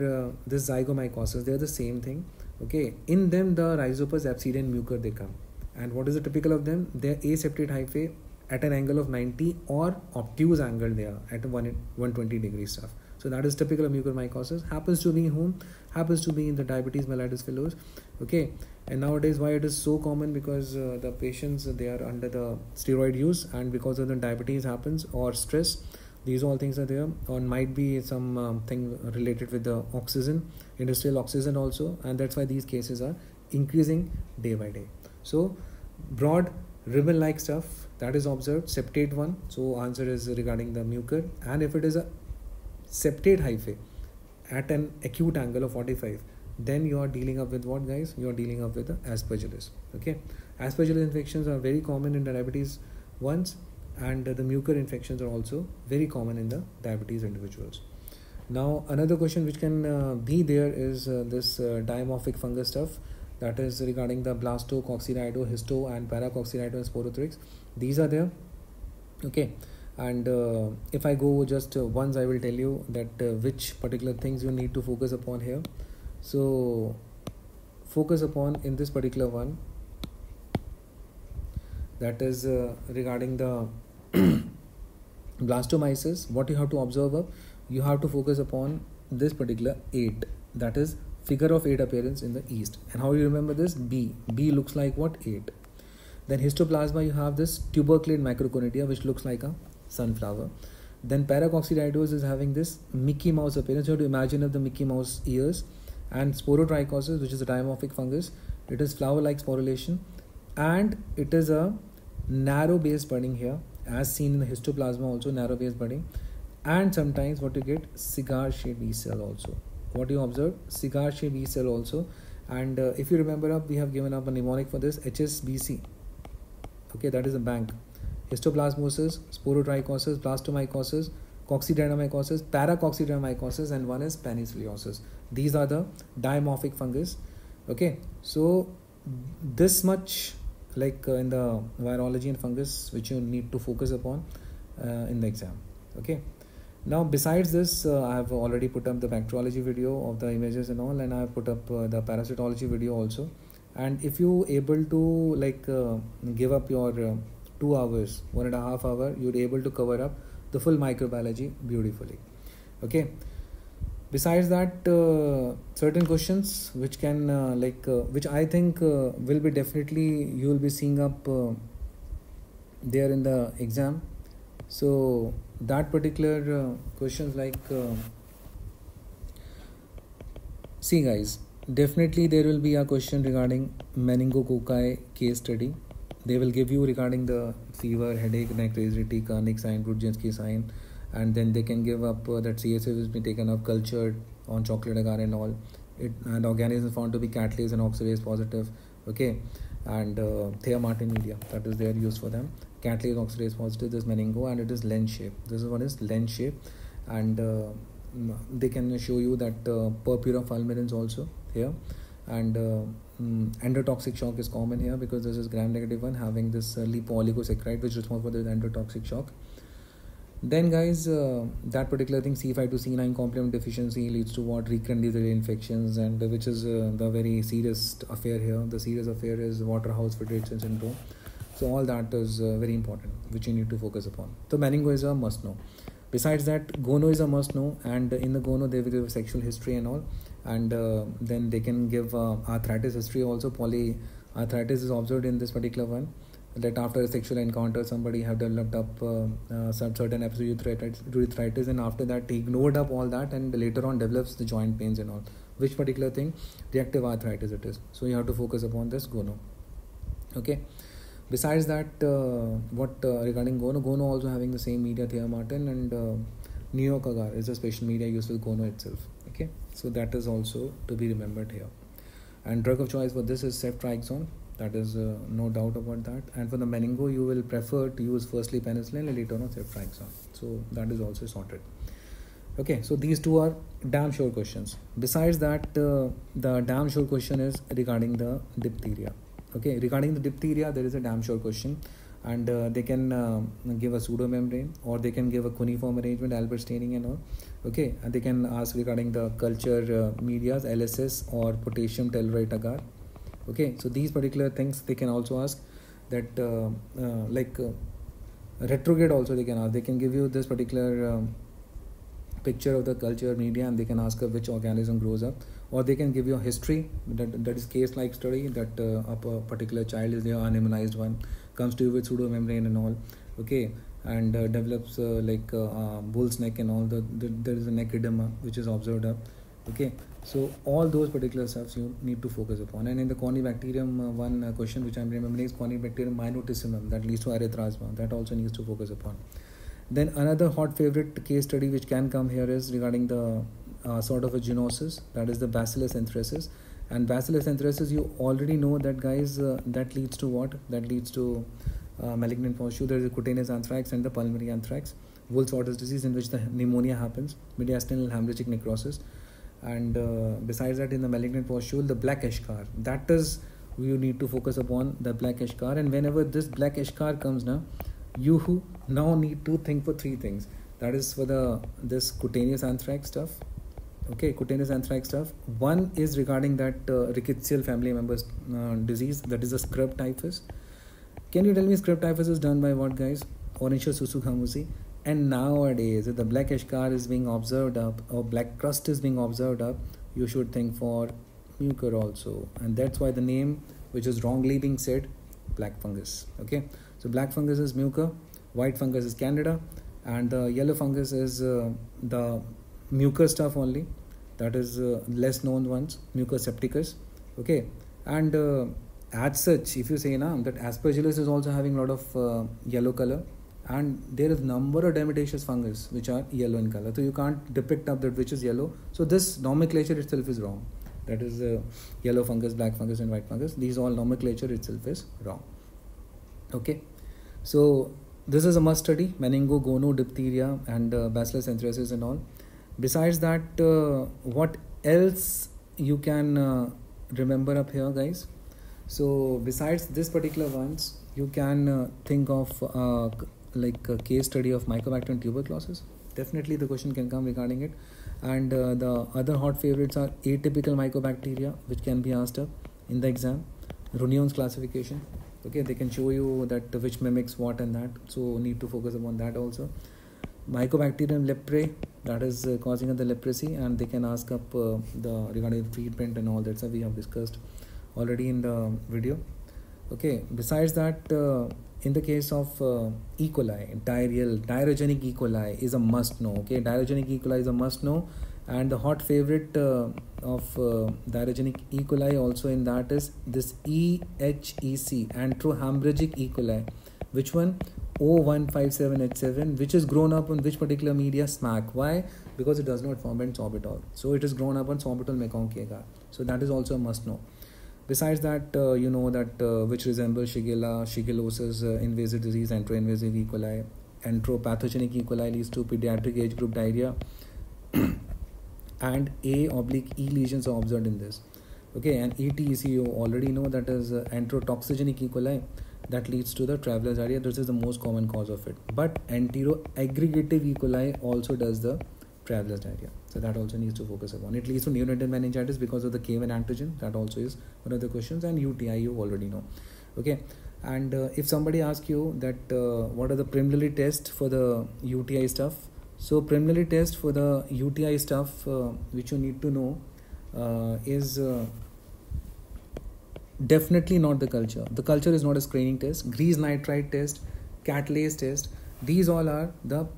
this zygomycosis, they are the same thing. Okay, in them the rhizopus, absidian, mucor, they come. And what is the typical of them? They are aseptate hyphae at an angle of 90 or obtuse angle, they are at 120 degrees stuff. So that is typical of mucormycosis. Happens to be in whom? Happens to be in the diabetes mellitus fellows. Okay, and nowadays why it is so common? Because the patients, they are under the steroid use, and because of the diabetes happens or stress, these all things are there, or might be some thing related with the oxygen, industrial oxygen also, and that's why these cases are increasing day by day. So broad ribbon like stuff that is observed, septate one. So answer is regarding the mucor. And if it is a septate hyphae at an acute angle of 45, then you are dealing up with what, guys? You are dealing up with the aspergillus. Okay, aspergillus infections are very common in the diabetes ones, and the mucor infections are also very common in the diabetes individuals. Now another question which can be there is this dimorphic fungus stuff, that is regarding the blastococcidido, histo and paracoccidido and sporothrix. These are there. Okay, and if I go just once, I will tell you that which particular things you need to focus upon here. So focus upon in this particular one, that is regarding the blastomyces. What you have to observe up, you have to focus upon this particular 8, that is figure of 8 appearance in the east. And how you remember this? B looks like what? 8. Then histoplasma, you have this tuberculate microconidia, which looks like a sunflower. Then paracoccididos is having this Mickey Mouse appearance. You have to imagine of the Mickey Mouse ears. And sporotrichosis, which is a dimorphic fungus, it is flower-like sporulation, and it is a narrow base budding here, as seen in the histoplasma also, narrow base budding. And sometimes what you get, cigar-shaped E cell also. What you observe? Cigar-shaped E cell also. And if you remember up, we have given up a mnemonic for this, HSBC. Okay, that is a bank. Histoplasmosis, sporotrichosis, blastomycosis, coccidiomycosis, paracoccidiomycosis, and one is paniciliosis. These are the dimorphic fungus. Okay, so this much like in the virology and fungus which you need to focus upon in the exam. Okay, now besides this, I have already put up the bacteriology video of the images and all, and I have put up the parasitology video also. And if you able to like give up your 2 hours, 1.5 hours, you're able to cover up the full microbiology beautifully. Okay, besides that, certain questions which can which I think will be definitely you will be seeing up there in the exam. So that particular questions like see guys, definitely there will be a question regarding meningococci case study. They will give you regarding the fever, headache, neck rigidity, Karnik sign, Brudzinski sign, and then they can give up that CSF has been taken up, cultured on chocolate agar and all. And organism found to be catalase and oxidase positive. Okay, and Thea Martin media, that is there used for them. Catalase, oxidase positive, this meningo, and it is lens shape. This is one is lens shape, and they can show you that purpura fulminans also here. And endotoxic shock is common here because this is gram-negative one having this lipo-oligosaccharide which is responsible for the endotoxic shock. Then guys, that particular thing, C5 to C9 complement deficiency leads to what? Recurrent disease infections, and which is the very serious affair here. The serious affair is Waterhouse-Friderichsen syndrome. So all that is very important, which you need to focus upon. So meningo is a must know. Besides that, gono is a must know, and in the gono they will give sexual history and all, and then they can give arthritis history also. Polyarthritis is observed in this particular one, that after a sexual encounter somebody have developed up some certain episode urethritis, and after that he ignored up all that and later on develops the joint pains and all. Which particular thing? Reactive arthritis it is. So you have to focus upon this gono. Okay. Besides that, regarding gono also having the same media, Thea Martin, and New-York agar is a special media used for gono itself. Okay, so that is also to be remembered here. And drug of choice for this is ceftriaxone. That is no doubt about that. And for the meningo, you will prefer to use firstly penicillin and later on ceftriaxone. So that is also sorted. Okay, so these two are damn sure questions. Besides that, the damn sure question is regarding the diphtheria. Okay, regarding the diphtheria, there is a damn sure question, and they can give a pseudomembrane, or they can give a cuneiform arrangement, Albert staining and all. Okay, and they can ask regarding the culture medias, LSS or potassium tellurite agar. Okay, so these particular things they can also ask. That retrograde also they can ask. They can give you this particular picture of the culture media, and they can ask which organism grows up, or they can give you a history, that is case like study, that a particular child is the unimmunized one, comes to you with pseudomembrane and all. Okay, and develops bull's neck and all. There is a neck edema which is observed up. Okay, so all those particular stuffs you need to focus upon. And in the Corynebacterium, one question which I'm remembering is Corynebacterium minutissimum, that leads to erythrasma. That also needs to focus upon. Then another hot favorite case study which can come here is regarding the sort of a zoonosis, that is the Bacillus anthracis. And Bacillus anthracis, you already know that, guys, that leads to what? That leads to malignant pustule. There is a cutaneous anthrax and the pulmonary anthrax, Wool-Sorter's disease, in which the pneumonia happens, mediastinal hemorrhagic necrosis. And besides that, in the malignant pustule, the black eschar, that is, you need to focus upon the black eschar. And whenever this black eschar comes now, you now need to think for three things. That is for this cutaneous anthrax stuff. Okay, cutaneous anthrax stuff. One is regarding that rickettsial family members disease, that is the scrub typhus. Can you tell me scrub typhus is done by what, guys? Ornithischia susukhamusi. And nowadays, if the black eschar is being observed up, or black crust is being observed up, you should think for mucor also. And that's why the name, which is wrongly being said, black fungus. Okay, so black fungus is mucor, white fungus is candida, and the yellow fungus is the mucor stuff only, that is less known ones, Mucor septicus. Okay, and as such, if you say now that aspergillus is also having a lot of yellow color, and there is number of demitaceous fungus which are yellow in color, so you can't depict up that which is yellow. So this nomenclature itself is wrong. That is yellow fungus, black fungus and white fungus. These all nomenclature itself is wrong. Okay, so this is a must study, meningo, gono, diphtheria and Bacillus anthracis and all. Besides that, what else you can remember up here, guys? So besides this particular ones, you can think of a case study of Mycobacterium tuberculosis. Definitely the question can come regarding it. And the other hot favorites are atypical mycobacteria, which can be asked up in the exam. Runion's classification. Okay, they can show you that which mimics what and that. So need to focus upon that also. Mycobacterium leprae, that is causing the leprosy, and they can ask up regarding the treatment and all that. So we have discussed already in the video. Okay, besides that, in the case of E. coli, diarrhogenic E. coli is a must know. Okay, diarrhogenic E. coli is a must know, and the hot favorite of diarrhogenic E. coli also in that is this EHEC, enterohemorrhagic E. coli. Which one? O157H7, which is grown up on which particular media? SMAC. Why? Because it does not ferment sorbitol. So it is grown up on sorbitol meconic agar. So that is also a must know. Besides that, you know that which resembles Shigella, Shigellosis, invasive disease, enteroinvasive E. coli. Enteropathogenic E. coli leads to pediatric age group diarrhea. And A/E lesions are observed in this. Okay, and ETEC you already know, that is enterotoxigenic E. coli. That leads to the traveler's diarrhea. This is the most common cause of it. But enteroaggregative E. coli also does the traveler's diarrhea. So that also needs to focus upon. It leads to neonatal meningitis because of the K1 antigen. That also is one of the questions. And UTI you already know. Okay. And if somebody asks you that what are the preliminary tests for the UTI stuff. So preliminary test for the UTI stuff which you need to know is definitely not the culture. The culture is not a screening test. Grease nitrite test, catalase test, these all are the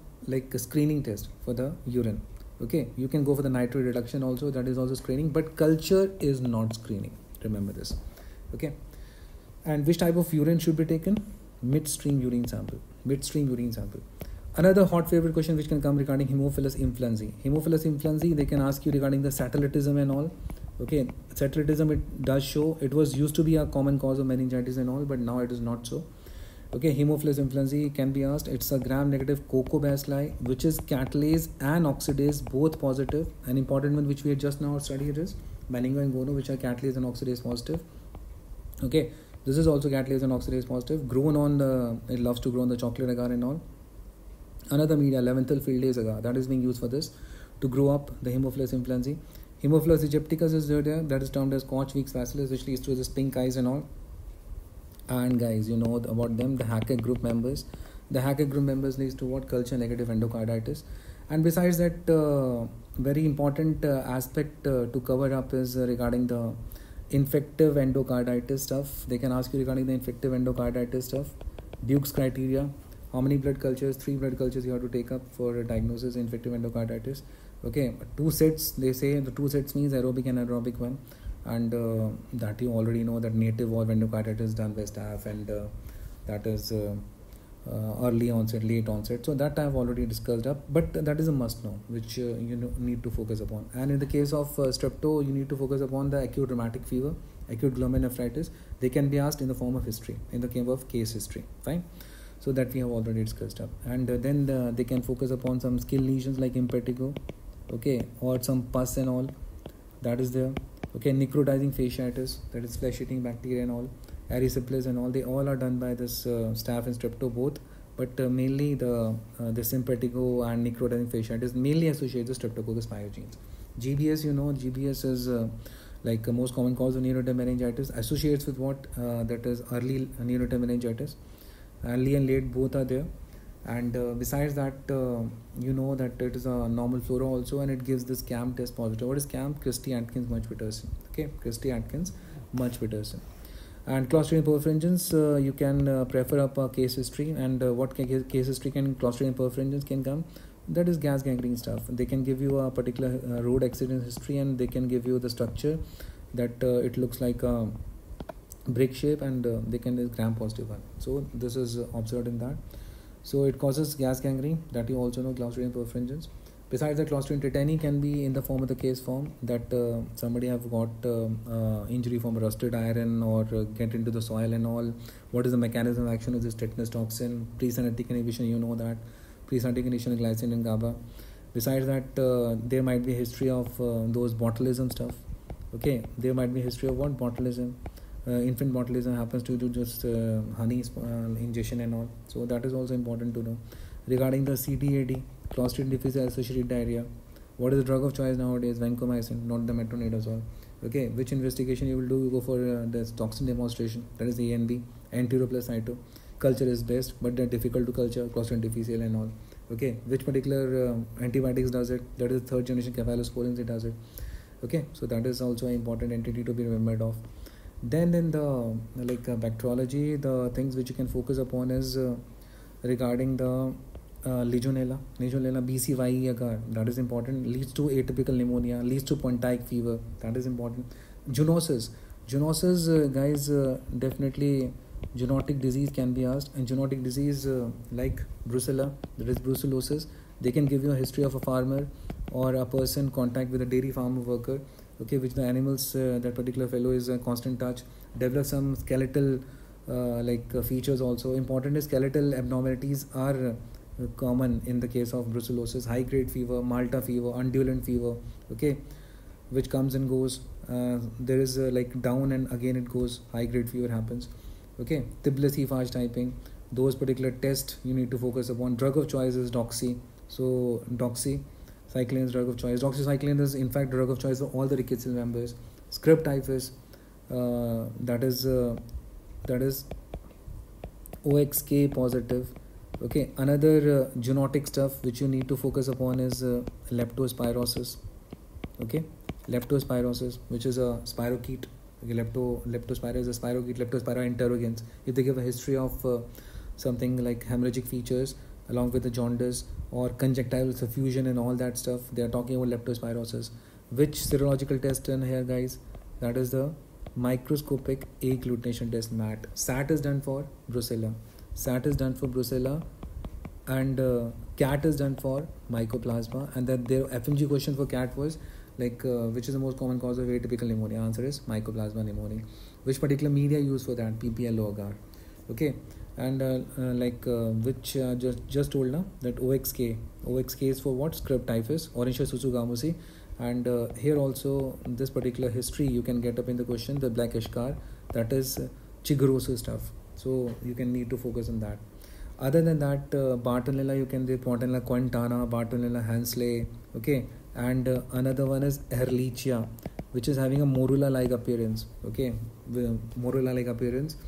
screening test for the urine. Okay, you can go for the nitrate reduction also, that is also screening, but culture is not screening. Remember this. Okay, and which type of urine should be taken? Midstream urine sample. Midstream urine sample. Another hot favorite question which can come regarding Haemophilus influenzae. Haemophilus influenzae, they can ask you regarding the satellitism and all. Okay, ceterism, it does show. It was used to be a common cause of meningitis and all, but now it is not so. Okay, Haemophilus influenzae can be asked. It's a gram-negative coccobacilli, which is catalase and oxidase both positive. An important one which we had just now studied is meningo and gono, which are catalase and oxidase positive. Okay, this is also catalase and oxidase positive. Grown on the, it loves to grow on the chocolate agar and all. Another media, Leventhal fieldase agar, that is being used for this to grow up the Haemophilus influenzae. Haemophilus aegypticus is there, that is termed as Koch Weeks bacillus, which leads to this pink eyes and all. And guys, you know about them, the Hackett group members. The Hackett group members leads to what? Culture negative endocarditis. And besides that, very important aspect to cover up is regarding the infective endocarditis stuff. They can ask you regarding the infective endocarditis stuff. Duke's criteria. How many blood cultures? 3 blood cultures you have to take up for diagnosis infective endocarditis. Okay, 2 sets. They say the 2 sets means aerobic and anaerobic one. And that you already know that native valve endocarditis is done by staff, and that is early onset, late onset. So that I have already discussed up, but that is a must know, which you need to focus upon. And in the case of strepto, you need to focus upon the acute rheumatic fever, acute glomerulonephritis. They can be asked in the form of history, in the case of case history. Fine. So that we have already discussed up. And then they can focus upon some skin lesions like impetigo, okay, or some pus and all. That is there. Okay, necrotizing fasciitis, that is flesh-eating bacteria and all, erysipelas and all, they all are done by this staph and strepto both, but mainly the impetigo and necrotizing fasciitis mainly associated with Streptococcus pyogenes. GBS, you know, GBS is like most common cause of neonatal meningitis, associates with what? That is early neonatal meningitis. Early and late both are there. And besides that, you know that it is a normal flora also, and it gives this CAM test positive. What is CAM? Christie-Atkins Much-Peterson. Okay, Christie-Atkins Much-Peterson. And Clostridium perfringens, you can prefer up a case history. And what case history can Clostridium perfringens can come? That is gas gangrene stuff. They can give you a particular road accident history, and they can give you the structure that it looks like a brick shape, and they can is gram positive one. So this is observed in that. So it causes gas gangrene, that you also know, Clostridium perfringens. Besides that, Clostridium tetani can be in the form of the case form that somebody have got injury from rusted iron or get into the soil and all. What is the mechanism of action of this tetanus toxin? Pre-synaptic inhibition, you know that. Pre-synaptic inhibition of glycine and GABA. Besides that, there might be a history of those botulism stuff. Okay, there might be a history of what? Botulism. Infant botulism happens due to just honey ingestion and all. So that is also important to know. Regarding the CDAD, Clostridium difficile associated diarrhea, what is the drug of choice nowadays? Vancomycin, not the metronidazole. Okay, which investigation you will do? You go for this toxin demonstration, that is ANB, Entero plus Cyto. Culture is best, but they're difficult to culture, Clostridium difficile and all. Okay, which particular antibiotics does it? That is third generation cephalosporins, it does it. Okay, so that is also an important entity to be remembered of. Then in the bacteriology, the things which you can focus upon is regarding the Legionella BCYE agar, that is important, leads to atypical pneumonia, leads to pontine fever, that is important. Zoonosis, guys, definitely zoonotic disease can be asked, and zoonotic disease like brucella, that is brucellosis, they can give you a history of a farmer or a person contact with a dairy farm worker, okay, which the animals, that particular fellow is a constant touch, develop some skeletal features also. Important is skeletal abnormalities are common in the case of brucellosis, high grade fever, Malta fever, undulant fever, okay, which comes and goes. There is down and again it goes, high grade fever happens. Okay, Tbilisi phage typing, those particular tests you need to focus upon. Drug of choice is doxy. So doxycycline is drug of choice. Doxycycline is in fact drug of choice for all the rickettsial members. Script typhus, that is OXK positive. Okay, another zoonotic stuff which you need to focus upon is leptospirosis. Okay, leptospirosis, which is a spirochete. Okay, leptospira is a spirochete, Leptospira interrogans. If they give a history of something like hemorrhagic features along with the jaundice or conjunctival suffusion and all that stuff, they are talking about leptospirosis. Which serological test in here, guys? That is the microscopic agglutination test, MAT. SAT is done for brucella. And CAT is done for mycoplasma. And that their FMG question for CAT was which is the most common cause of atypical pneumonia? Answer is Mycoplasma pneumoniae. Which particular media used for that? PPL or agar. Okay, and which just told now that OXK is for what? Scrub typhus, Orantia Tsutsugamusi, and here also this particular history you can get up in the question, the blackish scar, that is Chigurosa stuff. So you can need to focus on that. Other than that, Bartonella, you can do Bartonella quintana, Bartonella Hansley, okay, and another one is Ehrlichia, which is having a morula-like appearance, okay, morula-like appearance,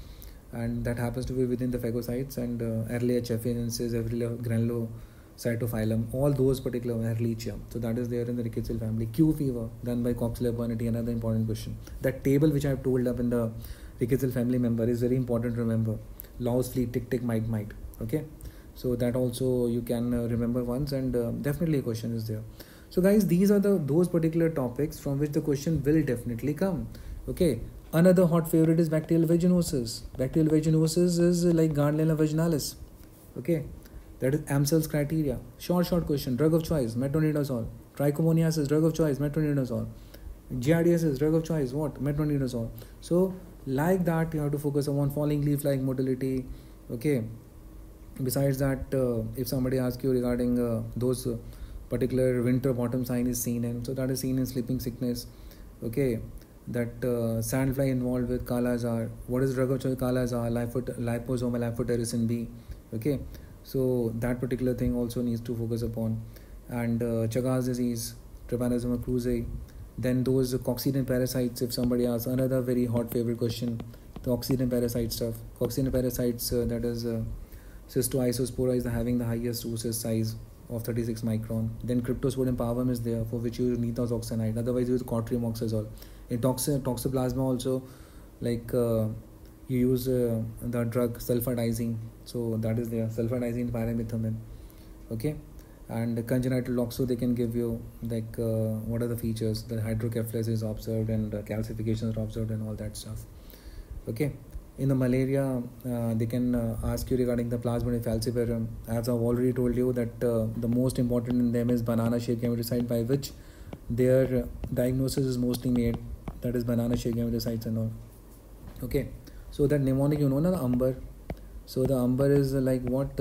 and that happens to be within the phagocytes, and Ehrlichia chaffinensis, Ehrlichia granulocytophyllum, all those particular Ehrlichia. So that is there in the rickettsial family. Q fever, done by Coxella Burnett, another important question. That table which I have told up in the rickettsial family member is very important to remember. Low's fleet, tick, tick, mite. Okay, so that also you can remember once, and definitely a question is there. So guys, these are those particular topics from which the question will definitely come. Okay, another hot favorite is bacterial vaginosis. Bacterial vaginosis is like Gardnerella vaginalis. Okay, that is Amsel's criteria. Short question. Drug of choice, metronidazole. Trichomoniasis, drug of choice, metronidazole. Giardiasis, drug of choice, what? Metronidazole. So like that, you have to focus on falling leaf-like motility. Okay. Besides that, if somebody asks you regarding those particular winter bottom sign is seen in, so that is seen in sleeping sickness. Okay, that sandfly involved with Kala Azar. What is drug of choice? Kala Azar, liposomal amphotericin B. Okay, so that particular thing also needs to focus upon. And Chagas disease, Trypanosoma cruzi. Then those coccidian parasites, if somebody asks, another very hot favorite question, the coccidian parasite stuff. Coccidian parasites, that is Cystoisospora is having the highest oocyst size of 36 micron. Then Cryptosporidium pavum is there, for which you use methoxoxanide. Otherwise, you use cotrimmoxazole. In toxoplasma also, you use the drug sulfadizine. So that is there, sulfadizine pyrimethamine. Okay, and congenital loxo, they can give you what are the features? The hydrocephalus is observed, and calcifications are observed, and all that stuff. Okay. In the malaria, they can ask you regarding the Plasmodium falciparum. As I've already told you that the most important in them is banana-shaped gametocyte, by which their diagnosis is mostly made. That is banana-shaped gametocytes and all. Okay, so that mnemonic, you know, the umber. So the umber is like what?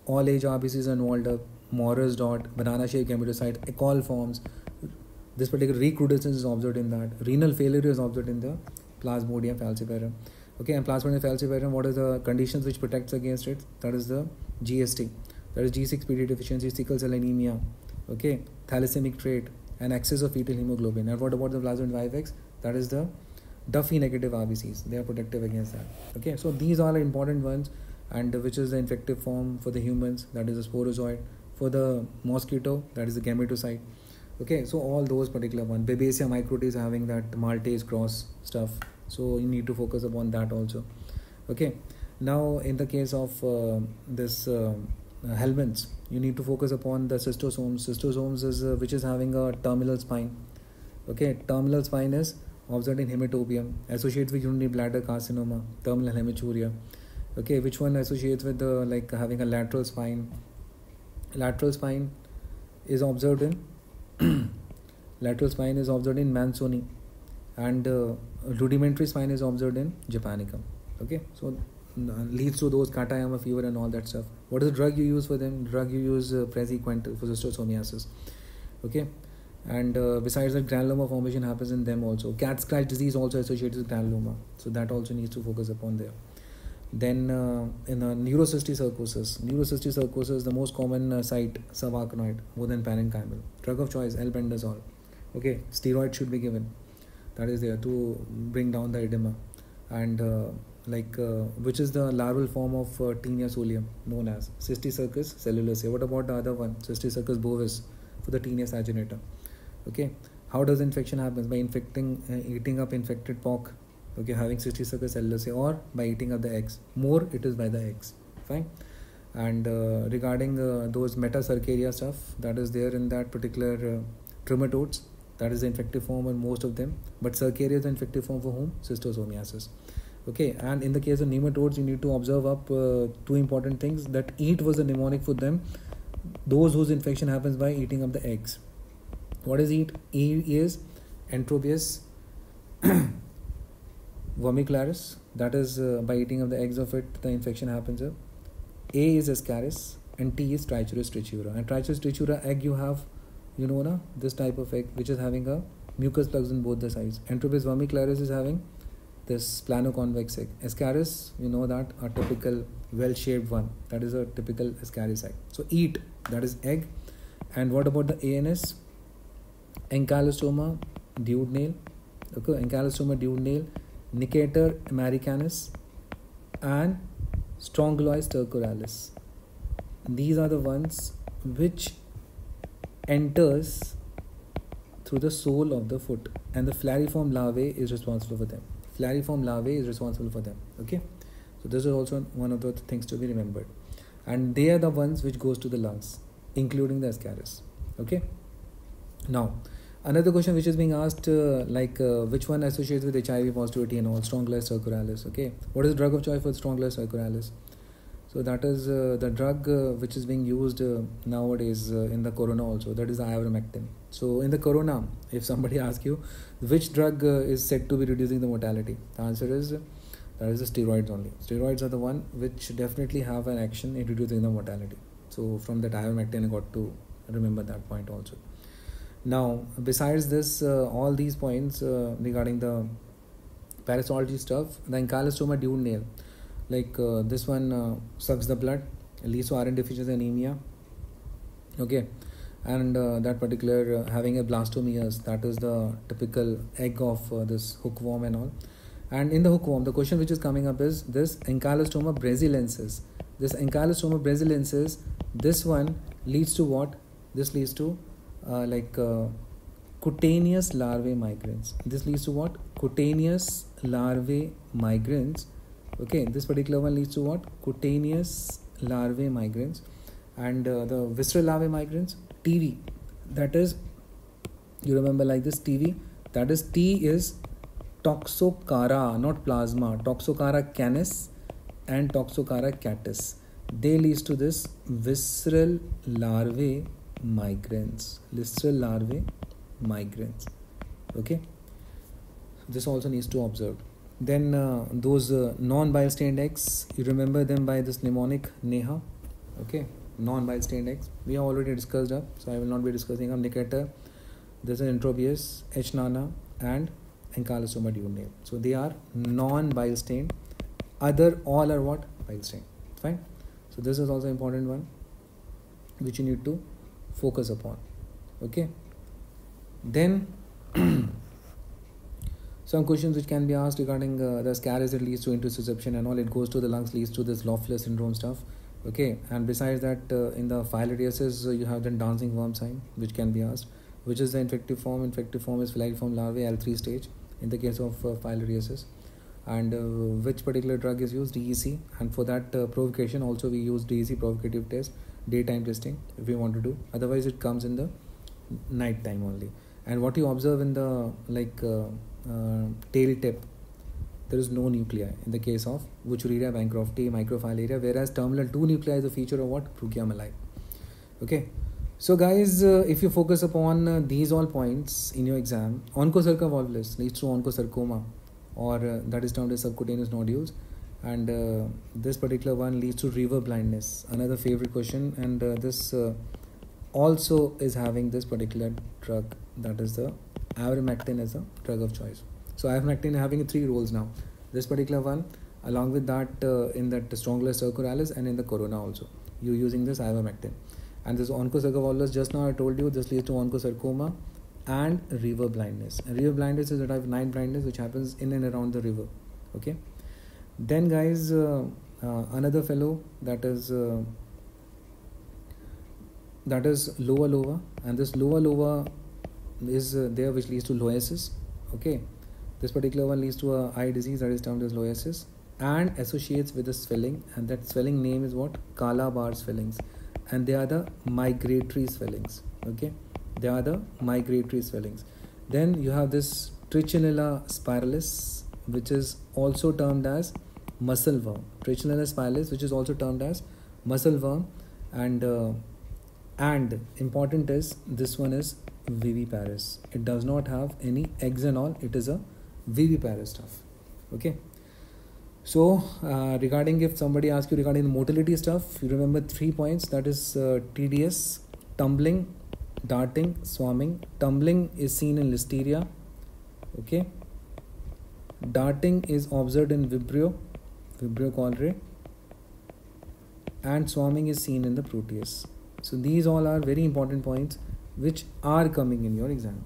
All age RBCs involved up. Morris dot, banana-shaped gametocyte, ECOL forms. This particular recrudescence is observed in that. Renal failure is observed in the Plasmodium falciparum. Okay, and Plasmodium falciparum, what are the conditions which protects against it? That is the GST, that is G6PD deficiency, sickle cell anemia, okay, thalassaemic trait, and excess of fetal hemoglobin. And what about the Plasmodium vivax? That is the Duffy negative RBCs. They are protective against that. Okay, so these are important ones, and which is the infective form for the humans, that is the sporozoid. For the mosquito, that is the gametocyte. Okay, so all those particular ones. Babesia microti is having that Maltese cross stuff. So you need to focus upon that also. Okay, now in the case of this helminths, you need to focus upon the cystosomes. Cystosomes is which is having a terminal spine. Okay, terminal spine is observed in hematobium, associated with urinary bladder carcinoma, terminal hematuria. Okay, which one associates with the having a lateral spine? Lateral spine is observed in lateral spine is observed in Mansoni, and rudimentary spine is observed in Japanicum. Okay, so leads to those Katayama fever and all that stuff. What is the drug you use for them? Drug you use Praziquantel for schistosomiasis. Okay, and besides that, granuloma formation happens in them also. Cat scratch disease also associated with granuloma, so that also needs to focus upon there. Then in neurocysticercosis, the most common site, subarachnoid, more than parenchymal. Drug of choice, albendazole. Okay, steroid should be given. That is there to bring down the edema. And which is the larval form of Taenia solium, known as Cysticercus cellulosa. What about the other one, Cysticercus bovis, for the Taenia saginata? Okay, how does infection happen? By eating up infected pork. Okay, having Cysticercus cellulosa, or by eating up the eggs. More it is by the eggs. Fine. And regarding those metacercaria stuff, that is there in that particular trematodes. That is the infective form in most of them. But cercaria is the infective form for whom? Schistosomiasis. Okay, and in the case of nematodes, you need to observe up two important things. That eat was the mnemonic for them. Those whose infection happens by eating up the eggs. What is EAT? E is Enterobius vermicularis. That is by eating of the eggs of it, the infection happens. A is Ascaris, and T is Trichuris trichiura. And Trichuris trichiura egg you have, this type of egg which is having a mucus plugs in both the sides. Enterobius vermicularis is having this plano-convex egg. Ascaris, that a typical well-shaped one. That is a typical Ascaris egg. So EAT, that is egg. And what about the ANS? Ankylostoma duodenale. Okay, Ankylostoma duodenale, Necator americanus, and Strongyloides stercoralis. These are the ones which enters through the sole of the foot, and the flariform larvae is responsible for them. Okay, so this is also one of the things to be remembered, and they are the ones which goes to the lungs, including the Ascaris. Okay, now another question which is being asked, which one associates with HIV positivity and all? Strongyloides stercoralis. Okay, what is the drug of choice for Strongyloides stercoralis? So that is the drug which is being used nowadays in the corona also. That is the ivermectin. So in the corona, if somebody asks you which drug is said to be reducing the mortality, the answer is that is the steroids only. Steroids are the one which definitely have an action in reducing the mortality. So from that ivermectin, I got to remember that point also. Now, besides this, all these points regarding the parasitology stuff, the Ankylostoma duodenale, this one sucks the blood, leads to iron deficiency anemia. Okay, and that particular having a blastomeres, that is the typical egg of this hookworm and all. And in the hookworm, the question which is coming up is this Ankylostoma brasiliensis. This one leads to what? This leads to cutaneous larvae migrans. Okay, this particular one leads to what? Cutaneous larvae migrans. And the visceral larvae migrans, TV. That is, you remember like this TV. That is, T is Toxocara, not plasma. Toxocara canis and Toxocara catus. They leads to this visceral larvae migrans. Okay, this also needs to observe. Then those non-bile stained eggs, you remember them by this mnemonic NEHA. Okay, non-bile stained eggs we have already discussed up, so I will not be discussing them. Necator, this is Enterobius, H. nana, and Ankylostoma duodenale. So they are non-bile stained. Other all are what? Bile stained. Fine. So this is also important one which you need to focus upon. Okay, then some questions which can be asked regarding the Ascaris, it leads to intussusception and all. It goes to the lungs, leads to this Loeffler syndrome stuff. Okay, and besides that, in the filariasis, you have the dancing worm sign which can be asked. Which is the infective form? Infective form is filariform larvae, L3 stage in the case of filariasis. And which particular drug is used? DEC. And for that provocation also we use DEC provocative test, daytime testing if we want to do. Otherwise it comes in the night time only. And what you observe in the tail tip, there is no nuclei in the case of Wuchereria bancrofti, microfilaria, whereas terminal 2 nuclei is a feature of what? Bruchia melai. Okay, so guys, if you focus upon these all points in your exam, onchocerca volvulus leads to onchosarcoma, or that is termed as subcutaneous nodules, and this particular one leads to river blindness, another favorite question. And this also is having this particular drug, that is the ivermectin as a drug of choice. So ivermectin having 3 roles now. This particular one, along with that in that Strongyloides stercoralis and in the corona also, you using this ivermectin. And this onchocerca volvulus, just now I told you, this leads to onchosarcoma and river blindness. And river blindness is a type of night blindness which happens in and around the river. Okay. Then guys, another fellow, that is lower loba, and this lower loba is there which leads to loesis. Okay, this particular one leads to a eye disease that is termed as loesis and associates with a swelling, and that swelling name is what? Calabar swellings, and they are the migratory swellings. Okay, they are the migratory swellings. Then you have this Trichinella spiralis, which is also termed as muscle worm. Trichinella spiralis, which is also termed as muscle worm, and And important is this one is viviparous. It does not have any eggs and all. It is a viviparous stuff. Okay. So regarding, if somebody asks you regarding the motility stuff, you remember 3 points. That is TDS, tumbling, darting, swarming. Tumbling is seen in Listeria. Okay. Darting is observed in Vibrio cholerae, and swarming is seen in the Proteus. So these all are very important points which are coming in your exam.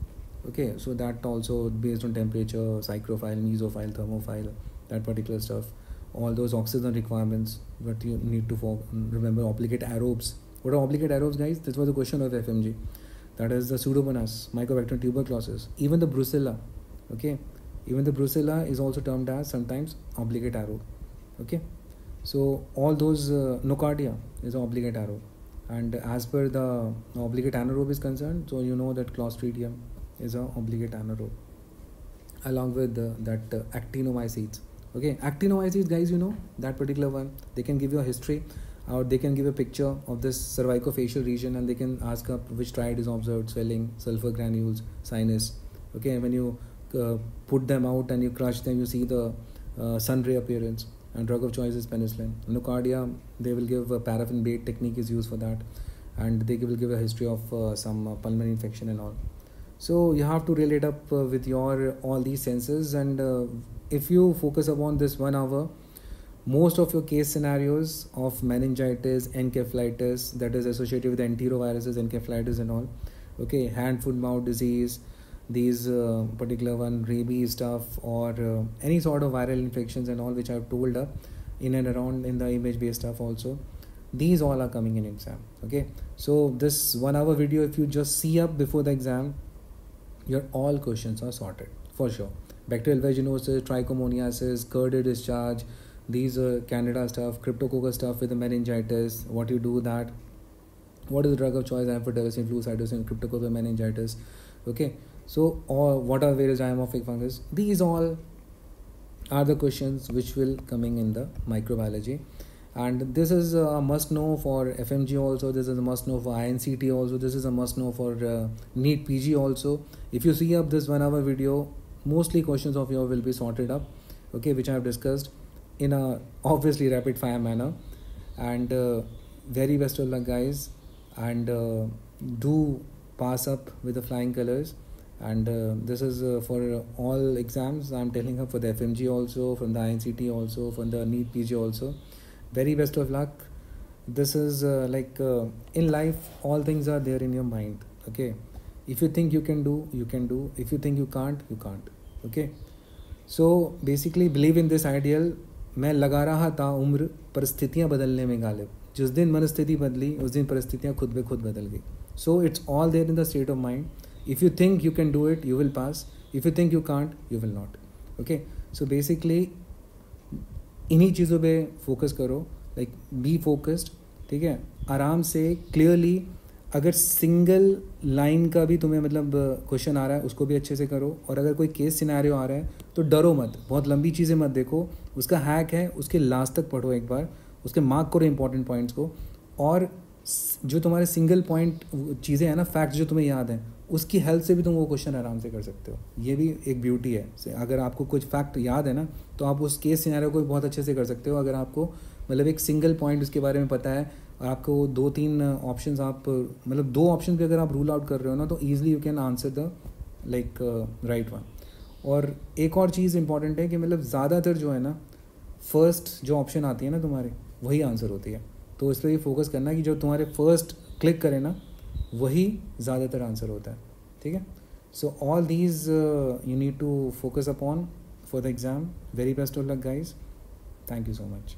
Okay, so that also based on temperature, psychrophile, mesophile, thermophile, that particular stuff, all those oxygen requirements. But you need to remember obligate aerobes. What are obligate aerobes, guys? This was a question of FMG. That is the Pseudomonas, Mycobacterium tuberculosis, even the Brucella. Okay, even the Brucella is also termed as sometimes obligate aerobe. Okay, so all those Nocardia is an obligate aerobe. And as per the obligate anaerobe is concerned, so you know that Clostridium is an obligate anaerobe, along with that actinomycetes. Okay, actinomycetes, guys, you know that particular one. They can give you a history, or they can give a picture of this cervicofacial region, and they can ask up which triad is observed: swelling, sulfur granules, sinus. Okay, when you put them out and you crush them, you see the sun ray appearance. And drug of choice is penicillin. Nocardia, they will give a paraffin bait technique is used for that, and they will give a history of some pulmonary infection and all. So you have to relate up with your all these senses, and if you focus upon this 1 hour, most of your case scenarios of meningitis, encephalitis, that is associated with enteroviruses, encephalitis and all. Okay, hand, foot, mouth disease, these particular one, rabies stuff, or any sort of viral infections and all, which I have told up in and around in the image based stuff also. These all are coming in exam. Okay, so this 1 hour video, if you just see up before the exam, your all questions are sorted for sure. Bacterial vaginosis, trichomoniasis, curded discharge, these candida stuff, cryptococcus stuff with the meningitis, what you do that, what is the drug of choice, amphotericin, flu, cytosine, cryptococcus, meningitis. Okay, so what are various dimorphic fungus? These all are the questions which will coming in the microbiology, and this is a must know for FMG also. This is a must know for INCT also. This is a must know for NEET PG also. If you see up this 1 hour video, mostly questions of yours will be sorted up, okay, which I have discussed in a obviously rapid fire manner. And very best of luck, guys, and do pass up with the flying colors. And this is for all exams. I'm telling her, for the FMG also, from the INCT also, from the NEET PG also. Very best of luck. This is in life, all things are there in your mind. Okay, if you think you can do, you can do. If you think you can't, you can't. Okay, so basically believe in this ideal. मैं लगा रहा था उम्र, परिस्थितियाँ बदलने में गालिब. जिस दिन मनस्थिति बदली, उस दिन परिस्थितियाँ खुद ब खुद बदल गई. So it's all there in the state of mind. If you think you can do it, you will pass. If you think you can't, you will not. Okay, so basically इन्हीं चीज़ों पे फोकस करो. Like be focused. ठीक है, आराम से clearly. अगर single line का भी तुम्हें मतलब क्वेश्चन आ रहा है, उसको भी अच्छे से करो. और अगर कोई केस सिनेरियो आ रहा है तो डरो मत, बहुत लंबी चीज़ें मत देखो. उसका हैक है, उसके लास्ट तक पढ़ो एक बार, उसके मार्क करो इंपॉर्टेंट पॉइंट्स को. और जो तुम्हारे सिंगल पॉइंट चीज़ें हैं ना, फैक्ट्स जो तुम्हें याद हैं, उसकी हेल्प से भी तुम वो क्वेश्चन आराम से कर सकते हो. ये भी एक ब्यूटी है. अगर आपको कुछ फैक्ट याद है ना, तो आप उस केस सिनेरियो को बहुत अच्छे से कर सकते हो. अगर आपको मतलब एक सिंगल पॉइंट उसके बारे में पता है, और आपको 2-3 ऑप्शंस, आप मतलब 2 ऑप्शन पे अगर आप रूल आउट कर रहे हो ना, तो easily you can answer the right one. और एक और चीज़ इंपॉर्टेंट है कि मतलब ज़्यादातर जो है ना, फर्स्ट जो ऑप्शन आती है ना तुम्हारे, वही आंसर होती है. तो इस पर ये फोकस करना कि जो तुम्हारे फर्स्ट क्लिक करे ना, वही ज़्यादातर आंसर होता है. ठीक है, so all these you need to focus upon for the exam. Very best of luck, guys. Thank you so much.